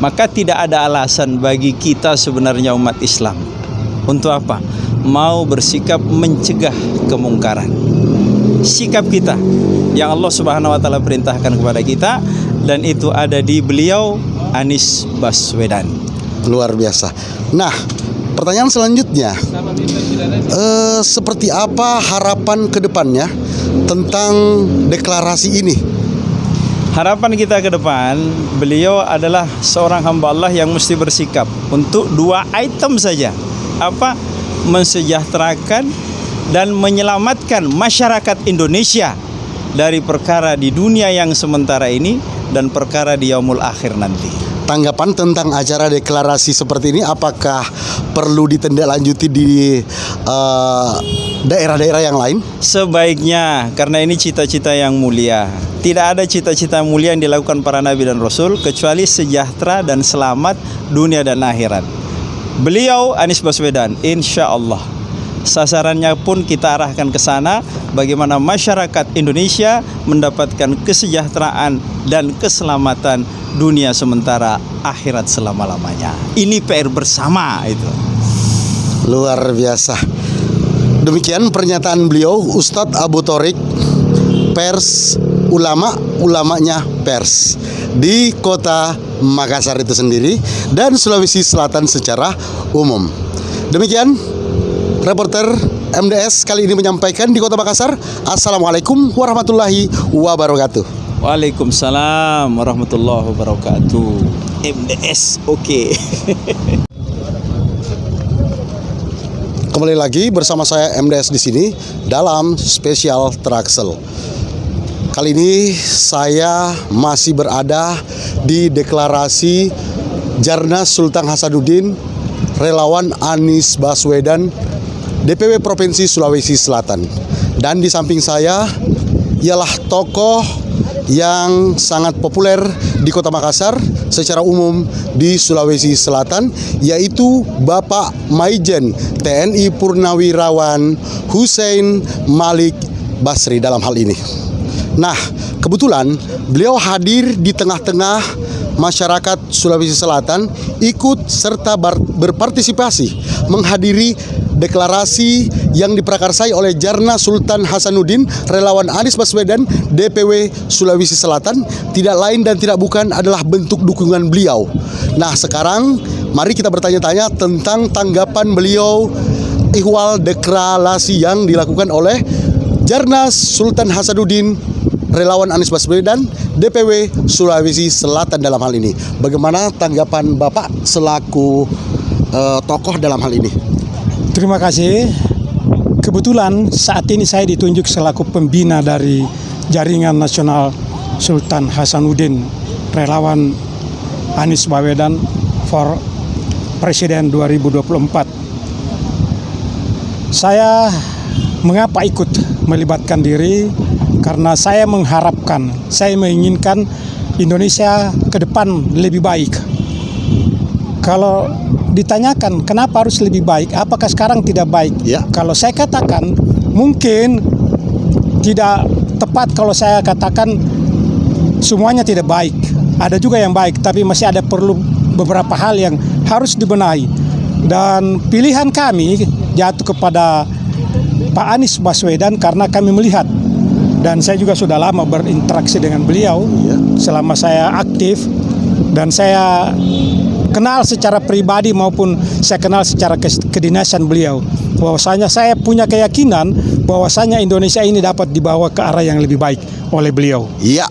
Maka tidak ada alasan bagi kita sebenarnya umat Islam untuk apa? Mau bersikap mencegah kemungkaran. Sikap kita yang Allah Subhanahu wa taala perintahkan kepada kita, dan itu ada di beliau Anies Baswedan. Luar biasa. Nah, pertanyaan selanjutnya, seperti apa harapan ke depannya tentang deklarasi ini? Harapan kita ke depan, beliau adalah seorang hamba Allah yang mesti bersikap untuk 2 item saja. Apa? Mensejahterakan dan menyelamatkan masyarakat Indonesia dari perkara di dunia yang sementara ini dan perkara di yaumul akhir nanti. Tanggapan tentang acara deklarasi seperti ini, apakah perlu ditindaklanjuti di daerah-daerah yang lain? Sebaiknya, karena ini cita-cita yang mulia. Tidak ada cita-cita mulia yang dilakukan para nabi dan rasul kecuali sejahtera dan selamat dunia dan akhirat. Beliau Anies Baswedan, insya Allah sasarannya pun kita arahkan ke sana, bagaimana masyarakat Indonesia mendapatkan kesejahteraan dan keselamatan dunia sementara, akhirat selama-lamanya. Ini PR bersama itu. Luar biasa. Demikian pernyataan beliau, Ustadz Abu Thorik, pers ulamanya pers di kota Makassar itu sendiri dan Sulawesi Selatan secara umum. Demikian reporter MDS kali ini menyampaikan di kota Makassar. Assalamualaikum warahmatullahi wabarakatuh. Waalaikumsalam warahmatullahi wabarakatuh. MDS oke. Kembali lagi bersama saya MDS di sini dalam spesial Traxel. Kali ini saya masih berada di deklarasi Jarnas Sultan Hasanuddin relawan Anies Baswedan DPW Provinsi Sulawesi Selatan. Dan di samping saya ialah tokoh yang sangat populer di Kota Makassar secara umum di Sulawesi Selatan, yaitu Bapak Maijen TNI Purnawirawan Hussein Malik Basri dalam hal ini. Nah, kebetulan beliau hadir di tengah-tengah masyarakat Sulawesi Selatan ikut serta berpartisipasi menghadiri deklarasi yang diprakarsai oleh Jarna Sultan Hasanuddin, relawan Anies Baswedan, DPW Sulawesi Selatan, tidak lain dan tidak bukan adalah bentuk dukungan beliau. Nah, sekarang mari kita bertanya-tanya tentang tanggapan beliau ihwal deklarasi yang dilakukan oleh Jarna Sultan Hasanuddin, relawan Anies Baswedan, DPW Sulawesi Selatan dalam hal ini. Bagaimana tanggapan Bapak selaku tokoh dalam hal ini? Terima kasih. Kebetulan saat ini saya ditunjuk selaku pembina dari Jaringan Nasional Sultan Hasanuddin, relawan Anies Baswedan for Presiden 2024. Saya mengapa ikut melibatkan diri? Karena saya mengharapkan, saya menginginkan Indonesia ke depan lebih baik. Kalau ditanyakan kenapa harus lebih baik, apakah sekarang tidak baik? Ya. Kalau saya katakan mungkin tidak tepat kalau saya katakan semuanya tidak baik. Ada juga yang baik, tapi masih ada perlu beberapa hal yang harus dibenahi. Dan pilihan kami jatuh kepada Pak Anies Baswedan karena kami melihat, dan saya juga sudah lama berinteraksi dengan beliau selama saya aktif, dan saya kenal secara pribadi maupun saya kenal secara kedinasan beliau. Bahwasanya saya punya keyakinan bahwasanya Indonesia ini dapat dibawa ke arah yang lebih baik oleh beliau. Iya,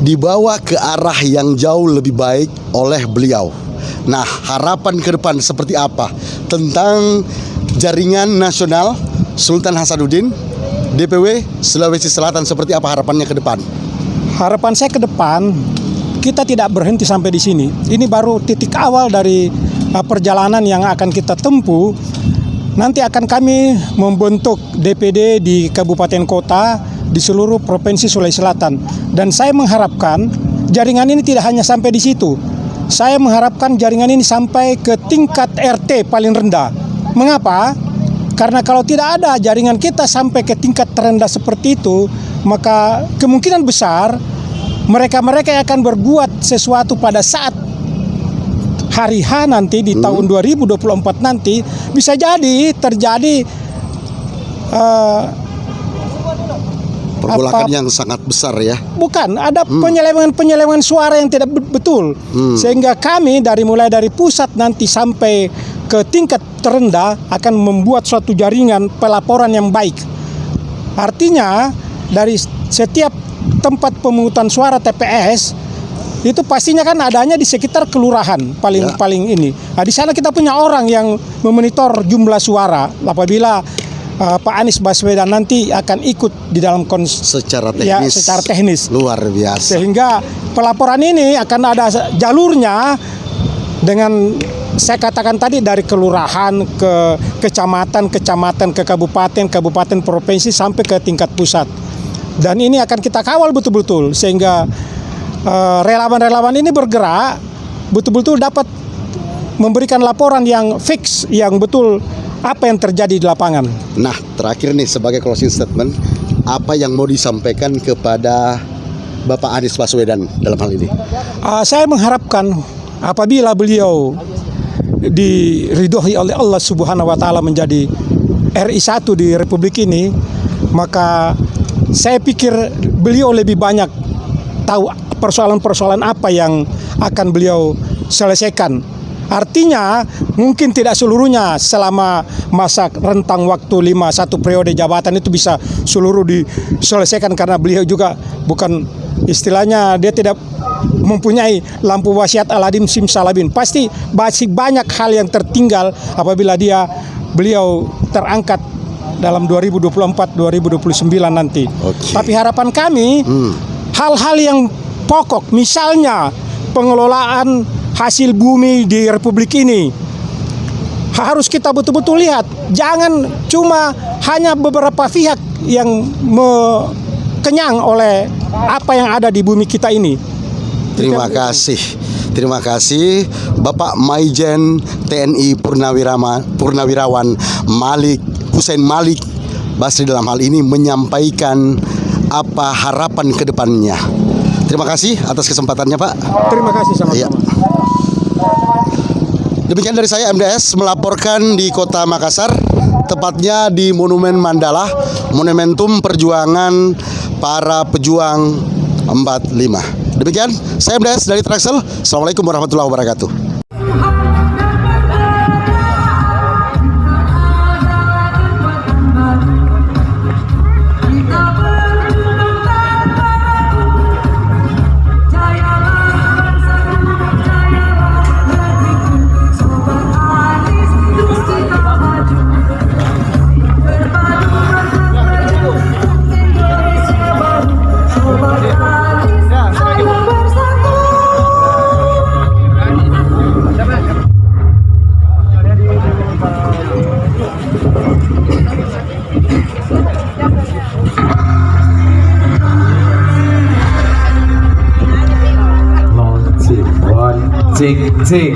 dibawa ke arah yang jauh lebih baik oleh beliau. Nah, harapan ke depan seperti apa tentang Jaringan Nasional Sultan Hasanuddin, DPW Sulawesi Selatan, seperti apa harapannya ke depan? Harapan saya ke depan, kita tidak berhenti sampai di sini. Ini baru titik awal dari perjalanan yang akan kita tempuh. Nanti akan kami membentuk DPD di kabupaten kota di seluruh provinsi Sulawesi Selatan. Dan saya mengharapkan jaringan ini tidak hanya sampai di situ. Saya mengharapkan jaringan ini sampai ke tingkat RT paling rendah. Mengapa? Karena kalau tidak ada jaringan kita sampai ke tingkat terendah seperti itu, maka kemungkinan besar mereka-mereka yang akan berbuat sesuatu pada saat hari H nanti di tahun 2024 nanti bisa jadi terjadi pergolakan yang sangat besar ya. Bukan, ada penyelewengan suara yang tidak betul. Sehingga kami mulai dari pusat nanti sampai ke tingkat terendah akan membuat suatu jaringan pelaporan yang baik. Artinya dari setiap tempat pemungutan suara TPS itu pastinya kan adanya di sekitar kelurahan paling ini. Nah, di sana kita punya orang yang memonitor jumlah suara apabila Pak Anies Baswedan nanti akan ikut di dalam secara teknis. Ya, secara teknis. Luar biasa. Sehingga pelaporan ini akan ada jalurnya dengan saya katakan tadi dari kelurahan ke kecamatan, ke kabupaten, provinsi sampai ke tingkat pusat. Dan ini akan kita kawal betul-betul sehingga relawan-relawan ini bergerak betul-betul dapat memberikan laporan yang fix, yang betul apa yang terjadi di lapangan. Nah, terakhir nih sebagai closing statement, apa yang mau disampaikan kepada Bapak Anies Baswedan dalam hal ini? Saya mengharapkan apabila beliau diridhoi oleh Allah Subhanahu wa taala menjadi RI 1 di Republik ini, maka saya pikir beliau lebih banyak tahu persoalan-persoalan apa yang akan beliau selesaikan. Artinya mungkin tidak seluruhnya selama masa rentang waktu satu periode jabatan itu bisa seluruh diselesaikan, karena beliau juga bukan istilahnya dia tidak mempunyai lampu wasiat Aladdin Simsalabin. Pasti masih banyak hal yang tertinggal apabila beliau terangkat dalam 2024-2029 nanti. Okay. Tapi harapan kami hal-hal yang pokok, misalnya pengelolaan hasil bumi di Republik ini harus kita betul-betul lihat. Jangan cuma hanya beberapa pihak yang kenyang oleh apa yang ada di bumi kita ini. Terima kasih Bapak Maijen TNI Purnawirawan Hussein Malik Basri dalam hal ini menyampaikan apa harapan ke depannya. Terima kasih atas kesempatannya, Pak. Terima kasih sama-sama. Iya. Demikian dari saya MDS melaporkan di Kota Makassar, tepatnya di Monumen Mandala, Monumentum Perjuangan para Pejuang 45. Demikian saya MDS dari Traxel. Assalamualaikum warahmatullahi wabarakatuh. Cek cek.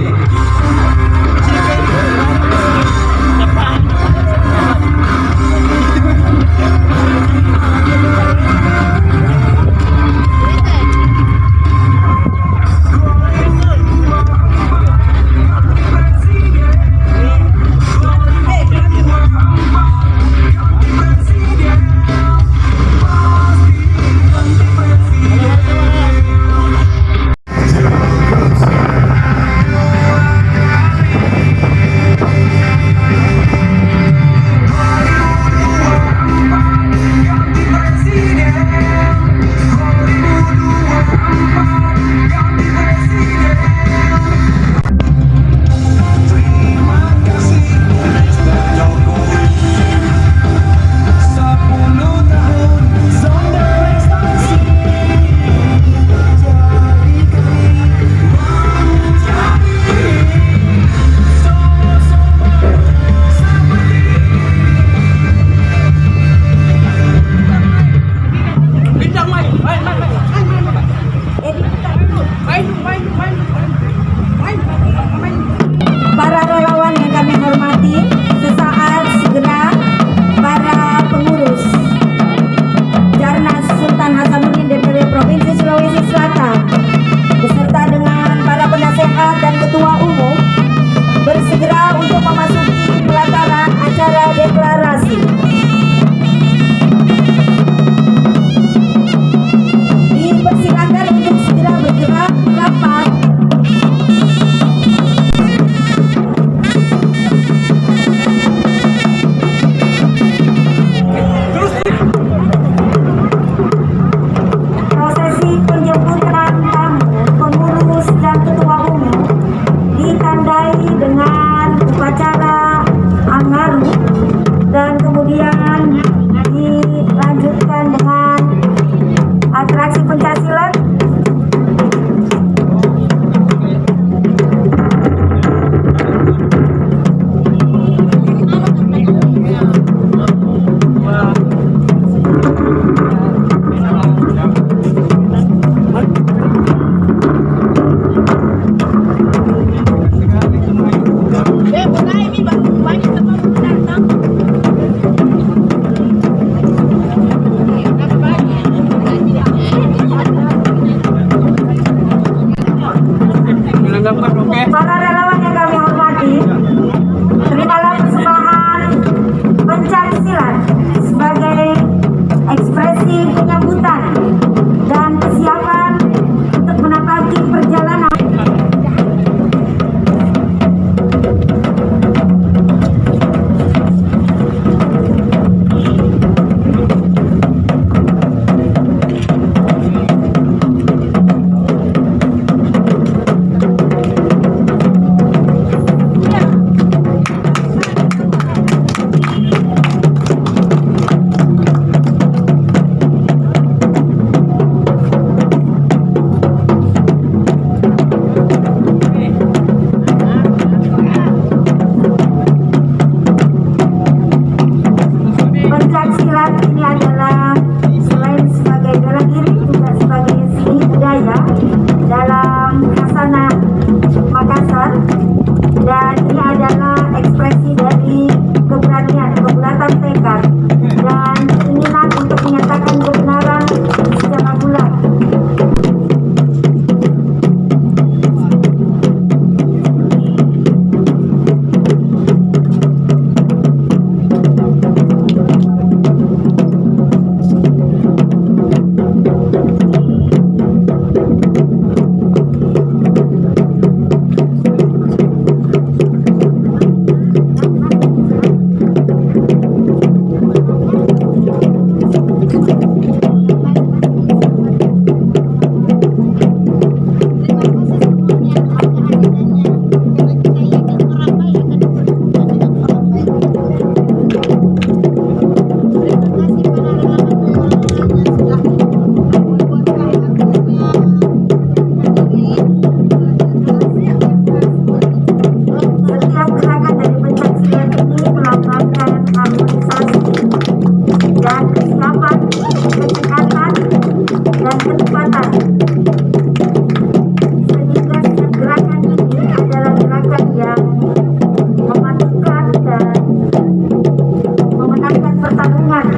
lingkungan.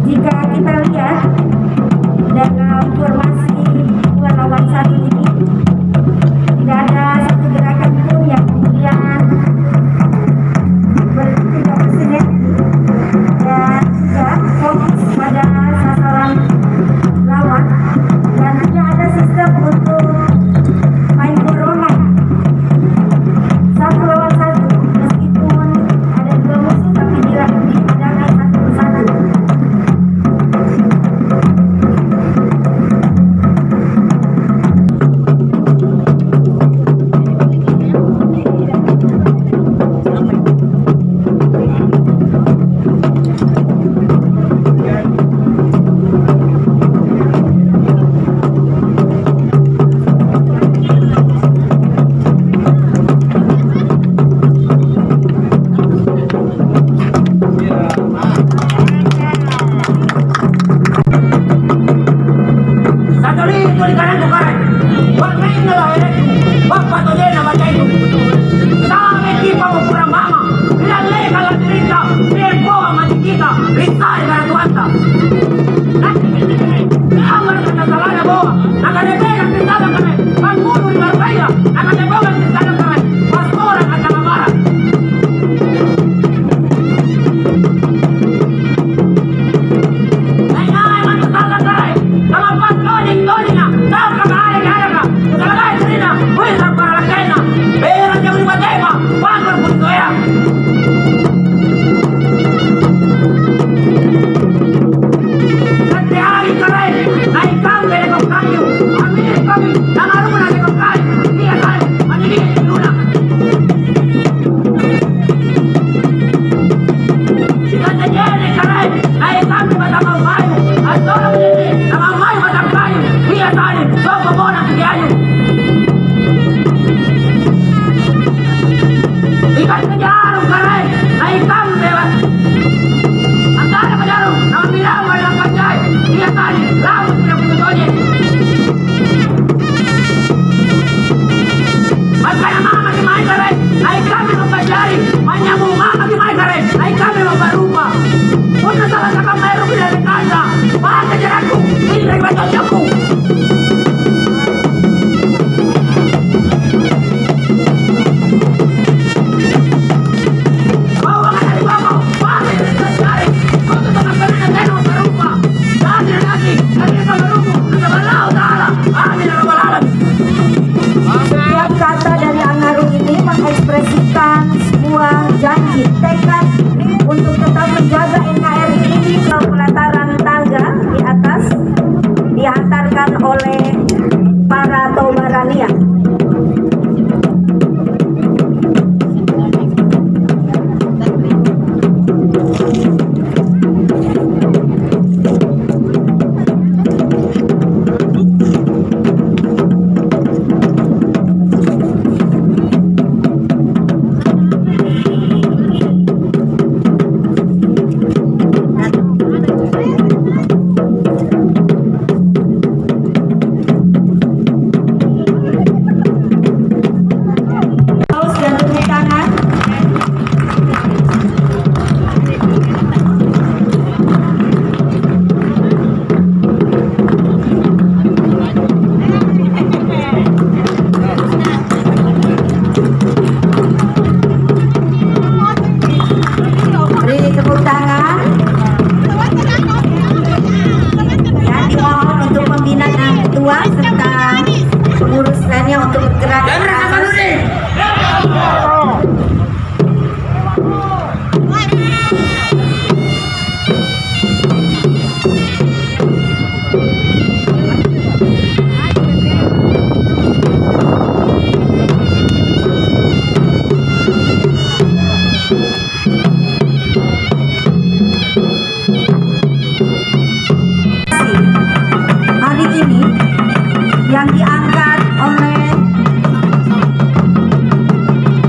Jika kita lihat dalam formasi 2 lawan 1 ini, tidak ada satu gerakan pun yang kemudian tidak bersinergi dan tidak fokus pada sasaran lawan, dan tidak ada sistem untuk main dorongan 1 lawan 1 meskipun ada 2 musuh tapi diadakan 1-1.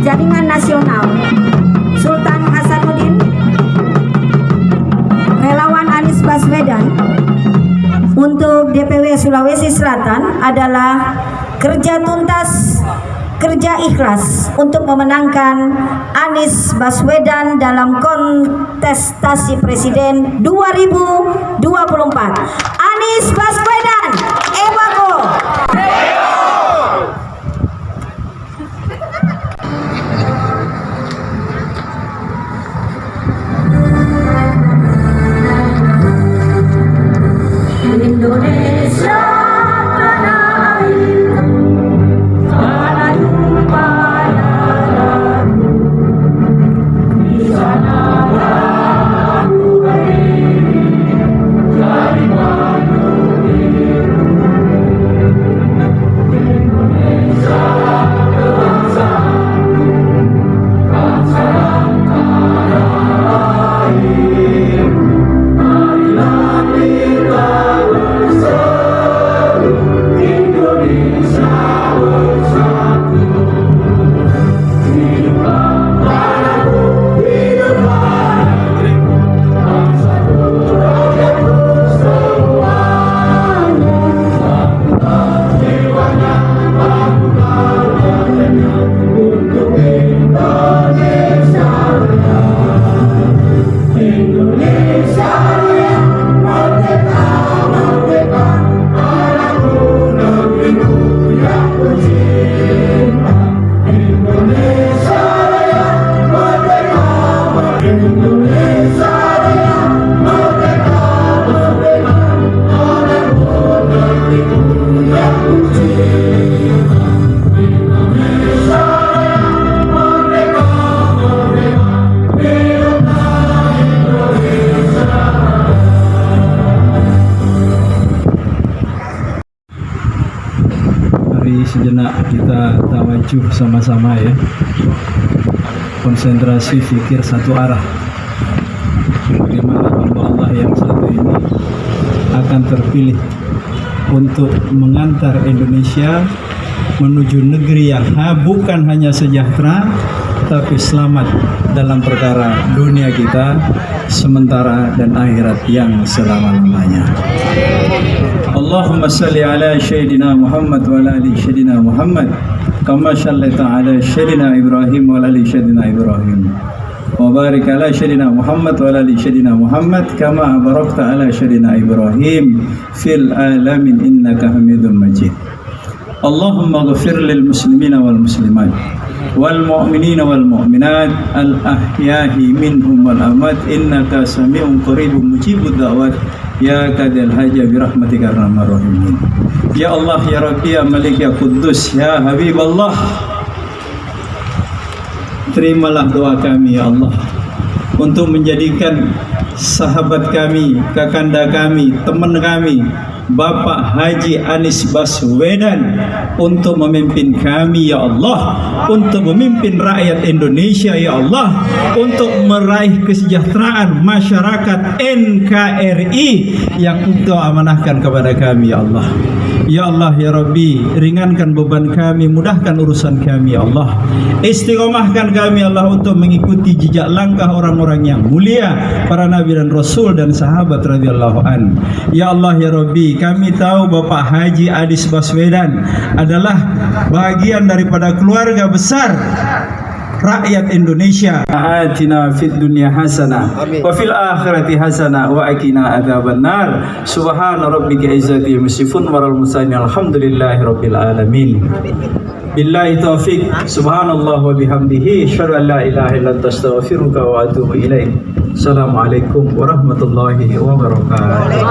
Jaringan Nasional Sultan Hasanuddin DPW Sulawesi Selatan adalah kerja tuntas, kerja ikhlas untuk memenangkan Anies Baswedan dalam kontestasi Presiden 2024. Anies Baswedan, Ewako. Indonesia tanah airku, tanah tumpah darahku, di sana aku berdiri, dari Bandung biru. Indonesia bangsaku, bangsa yang tanah air, marilah kita bersatu, Indonesia bersatu. Hiduplah padaku, hiduplah negeriku, bangsa rakyatku semuanya. Bangunlah jiwanya, bangunlah badannya, untuk Indonesia Raya. Indonesia Raya, merdeka, merdeka, anakku negeriku yang kucinta. Indonesia Raya, merdeka, merdeka, Indonesia Raya, merdeka, merdeka, anakku negeriku yang kucinta. Indonesia Raya, merdeka, merdeka, hiduplah Indonesia. Mari sejenak kita tawajuh sama-sama ya. Konsentrasi fikir satu arah. Bagaimana hamba Allah yang satu ini akan terpilih untuk mengantar Indonesia menuju negeri yang bukan hanya sejahtera tapi selamat dalam perkara dunia kita sementara dan akhirat yang selama-lamanya. Allahumma salli ala Sayyidina Muhammad wa ala ali Sayyidina Muhammad kama sallaita ala Sayyidina Ibrahim wa ala ali Sayyidina Ibrahim wa barik ala Sayyidina Muhammad wa ala ali Sayyidina Muhammad kama barakta ala Sayyidina Ibrahim fil alamin innaka Hamidum Majid. Allahumma ghafir lil muslimina wal muslimat wal mu'minina wal mu'minat al ahyahi minhum wal amwat innaka sami'un qaribun mujibud da'wat ya kadal haja bi rahmatika arhamar rahimin. Ya Allah ya Rabbi ya Malik ya Quddus ya Habiballah, terimalah doa kami ya Allah untuk menjadikan sahabat kami, kakanda kami, teman kami Bapak Haji Anies Baswedan untuk memimpin kami ya Allah, untuk memimpin rakyat Indonesia ya Allah, untuk meraih kesejahteraan masyarakat NKRI yang Engkau amanahkan kepada kami ya Allah. Ya Allah ya Rabbi, ringankan beban kami, mudahkan urusan kami ya Allah. Istiqomahkan kami ya Allah untuk mengikuti jejak langkah orang-orang yang mulia, para nabi dan rasul dan sahabat radhiyallahu an. Ya Allah ya Rabbi, kami tahu Bapak Haji Anies Baswedan adalah bagian daripada keluarga besar rakyat Indonesia. Atina fid dunya hasanah wa fil akhirati hasanah wa aqina adzabannar. Subhana rabbika izzati yasifun wa alhamdulillahi rabbil alamin. Billahi taufiq. Subhanallah wa bihamdihi asyhadu an la ilaha illa anta astaghfiruka wa atubu ilaik. Assalamualaikum warahmatullahi wabarakatuh.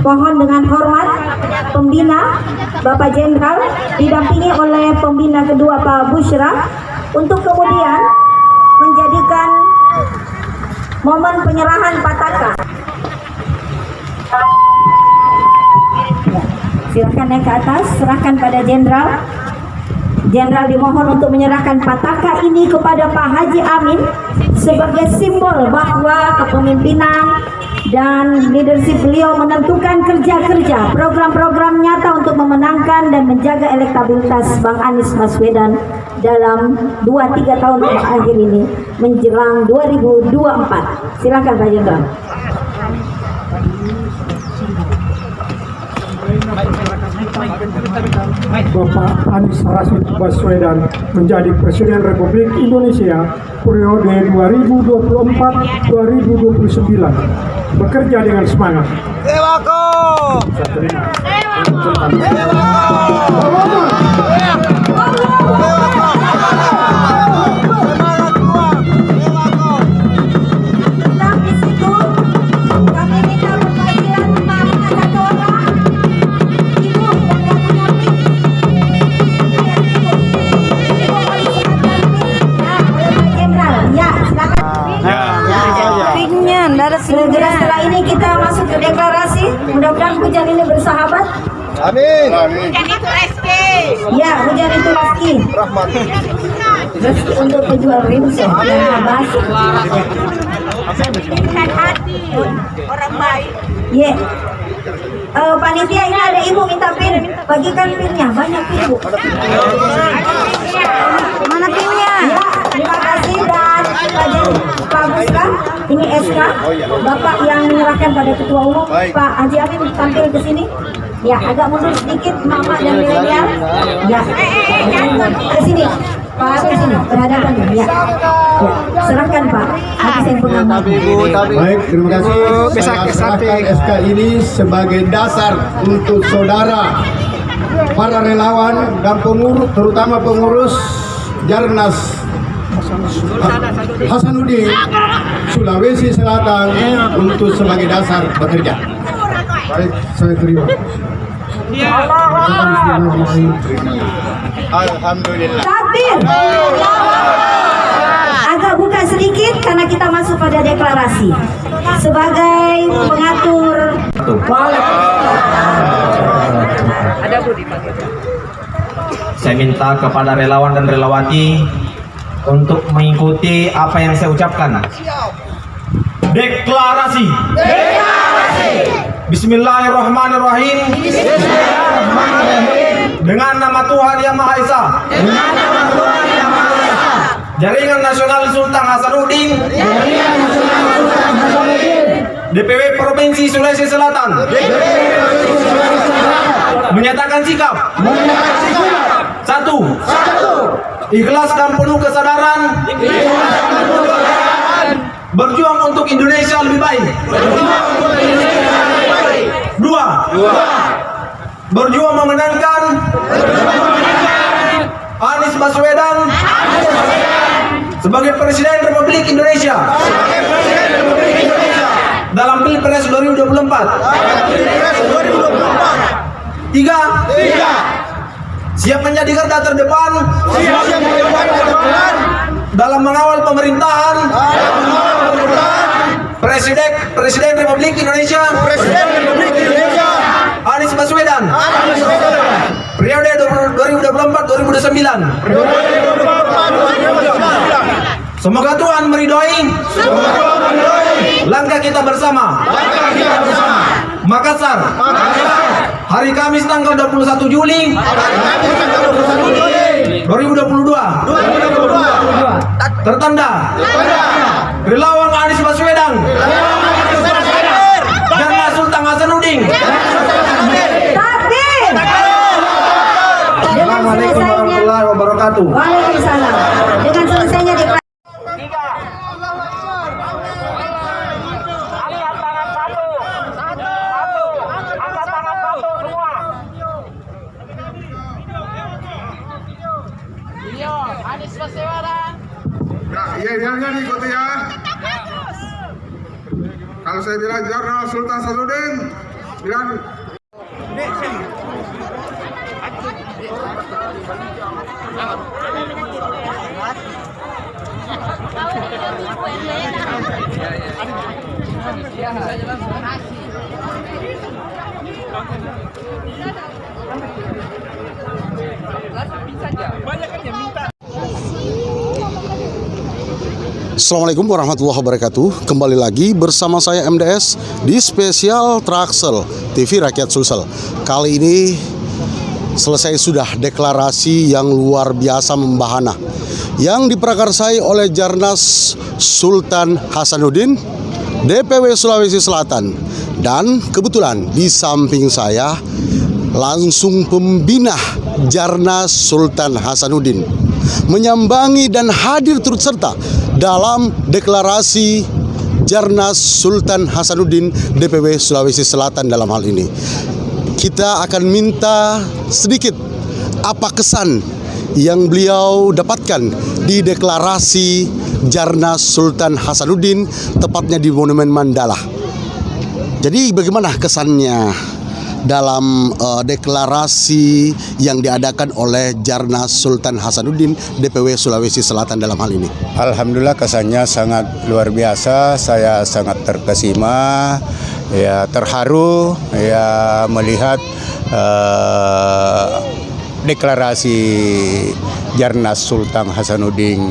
Mohon dengan hormat pembina Bapak Jenderal didampingi oleh pembina kedua Pak Bushra untuk kemudian menjadikan momen penyerahan pataka. Silakan naik ke atas, serahkan pada Jenderal. Jenderal dimohon untuk menyerahkan pataka ini kepada Pak Haji Amin sebagai simbol bahwa kepemimpinan dan leadership beliau menentukan kerja-kerja program-program nyata untuk memenangkan dan menjaga elektabilitas Bang Anies Baswedan dalam 2-3 tahun terakhir ini menjelang 2024. Silakan Pak Jenderal. Bapak Anies Rashid Baswedan menjadi Presiden Republik Indonesia periode 2024-2029. Bekerja dengan semangat. Segera setelah ini kita masuk ke deklarasi. Mudah-mudahan hujan ini bersahabat. Amin. Hujan itu rezeki. Ya, hujan itu rezeki. Rezeki untuk penjual rinso. Nah, basi. Insan hati orang baik. Ye. Panitia ini ada ibu minta pin. Bagikan pinnya. Banyak pin, Bu. Mana pinnya? Ya, terima kasih dan Pak Bushra. Ini SK, Bapak yang menyerahkan pada Ketua Umum, Pak Haji Amin tampil ke sini. Ya, agak mundur sedikit, Mama dan milenial. Ya, ke sini, Pak ke sini, berhadapan ya. Ya, serahkan Pak. Nanti saya pengamat. Baik, terima kasih. Saya serahkan SK ini sebagai dasar untuk saudara para relawan dan pengurus, terutama pengurus Jarnas Hasanuddin Sulawesi Selatan untuk sebagai dasar bekerja. Baik, saya terima. Alhamdulillah. Takbir. Agak buka sedikit karena kita masuk pada deklarasi. Sebagai pengatur Saya minta kepada relawan dan relawati untuk mengikuti apa yang saya ucapkan. Deklarasi. Bismillahirrahmanirrahim. Dengan nama Tuhan Yang Maha Esa. Jaringan Nasional Sultan Hasanuddin. DPW Provinsi Sulawesi Selatan. Menyatakan sikap. Satu. Ikhlas dan penuh kesadaran. Berjuang untuk Indonesia lebih baik. Dua. Berjuang memenangkan Anies Baswedan sebagai Presiden Republik Indonesia dalam Pilpres 2024. Tiga. Siap menjadi garda terdepan dalam mengawal pemerintahan Presiden Republik Indonesia Anies Baswedan periode 2024-2029. Semoga Tuhan meridhoi langkah kita bersama. Makassar, hari Kamis tanggal 21 Juli 2022. Tertanda relawan Anies Baswedan Jarnas Sultan Hasanuddin. Assalamualaikum warahmatullahi wabarakatuh. Waalaikumsalam. Dengan selesainya deklarasi. Ya, ikuti ya. Kalau saya bilang Jarnas Sultan Hasanuddin, Dengan Assalamualaikum warahmatullahi wabarakatuh. Kembali lagi bersama saya MDS di spesial Traxel TV Rakyat Sulsel. Kali ini selesai sudah deklarasi yang luar biasa membahana yang diprakarsai oleh Jarnas Sultan Hasanuddin DPW Sulawesi Selatan. Dan kebetulan di samping saya langsung pembina Jarnas Sultan Hasanuddin menyambangi dan hadir turut serta dalam deklarasi Jarnas Sultan Hasanuddin DPW Sulawesi Selatan dalam hal ini. Kita akan minta sedikit apa kesan yang beliau dapatkan di deklarasi Jarnas Sultan Hasanuddin, tepatnya di Monumen Mandala. Jadi bagaimana kesannya dalam deklarasi yang diadakan oleh Jarnas Sultan Hasanuddin DPW Sulawesi Selatan dalam hal ini? Alhamdulillah kesannya sangat luar biasa. Saya sangat terkesima, ya terharu ya melihat deklarasi Jarnas Sultan Hasanuddin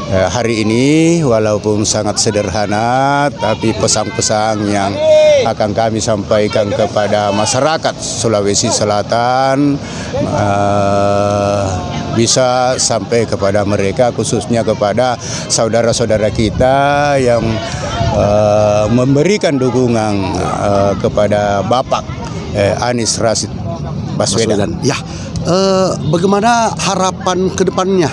hari ini, walaupun sangat sederhana, tapi pesan-pesan yang akan kami sampaikan kepada masyarakat Sulawesi Selatan bisa sampai kepada mereka, khususnya kepada saudara-saudara kita yang memberikan dukungan kepada Bapak Anies Rashid Baswedan. Ya, bagaimana harapan ke depannya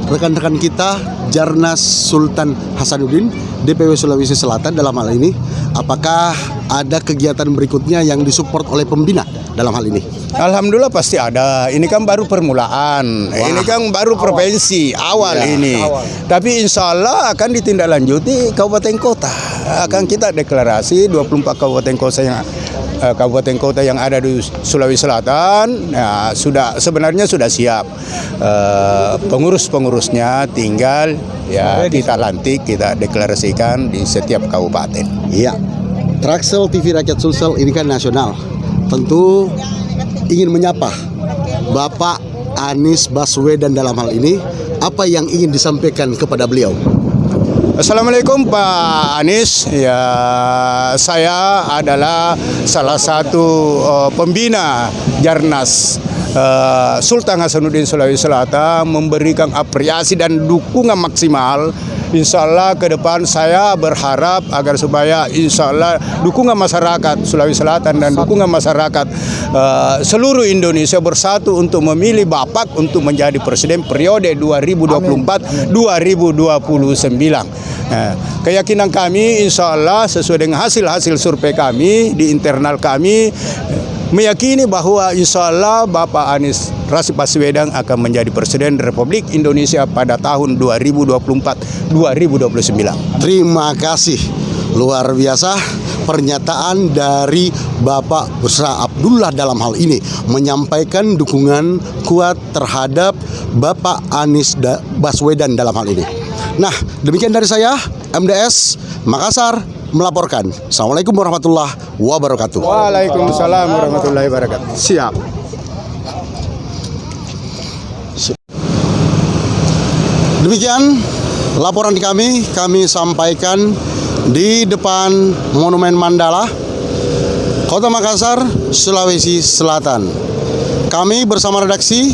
rekan-rekan kita Jarnas Sultan Hasanuddin DPW Sulawesi Selatan dalam hal ini? Apakah ada kegiatan berikutnya yang disupport oleh pembina dalam hal ini? Alhamdulillah pasti ada. Ini kan baru permulaan. Wah. Ini kan baru provinsi awal ya, ini. Tapi insya Allah akan ditindaklanjuti kabupaten kota. Akan kita deklarasi 24 kabupaten kota yang ada di Sulawesi Selatan. Nah, sebenarnya sudah siap. Pengurus-pengurusnya tinggal ya kita lantik, kita deklarasikan di setiap kabupaten. Iya. Traxel TV Rakyat Sulsel ini kan nasional. Tentu ingin menyapa Bapak Anies Baswedan dalam hal ini. Apa yang ingin disampaikan kepada beliau? Assalamualaikum Pak Anies. Ya, saya adalah salah satu pembina Jarnas Sultan Hasanuddin Sulawesi Selatan, memberikan apresiasi dan dukungan maksimal. Insya Allah ke depan saya berharap agar supaya insya Allah dukungan masyarakat Sulawesi Selatan dan dukungan masyarakat seluruh Indonesia bersatu untuk memilih Bapak untuk menjadi presiden periode 2024-2029. Keyakinan kami insya Allah sesuai dengan hasil survei kami di internal kami, meyakini bahwa insya Allah Bapak Anies Rashid Baswedan akan menjadi Presiden Republik Indonesia pada tahun 2024-2029. Terima kasih. Luar biasa pernyataan dari Bapak Busra Abdullah dalam hal ini, menyampaikan dukungan kuat terhadap Bapak Anies Baswedan dalam hal ini. Nah, demikian dari saya, MDS Makassar melaporkan. Assalamualaikum warahmatullahi wabarakatuh. Waalaikumsalam warahmatullahi wabarakatuh. Siap. Demikian laporan kami sampaikan di depan Monumen Mandala, Kota Makassar, Sulawesi Selatan. Kami bersama redaksi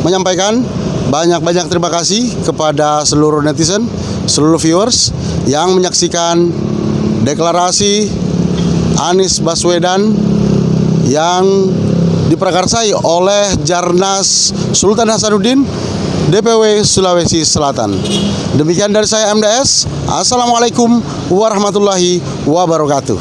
menyampaikan banyak-banyak terima kasih kepada seluruh netizen, seluruh viewers yang menyaksikan deklarasi Anies Baswedan yang diprakarsai oleh Jarnas Sultan Hasanuddin DPW Sulawesi Selatan. Demikian dari saya MDS. Assalamualaikum warahmatullahi wabarakatuh.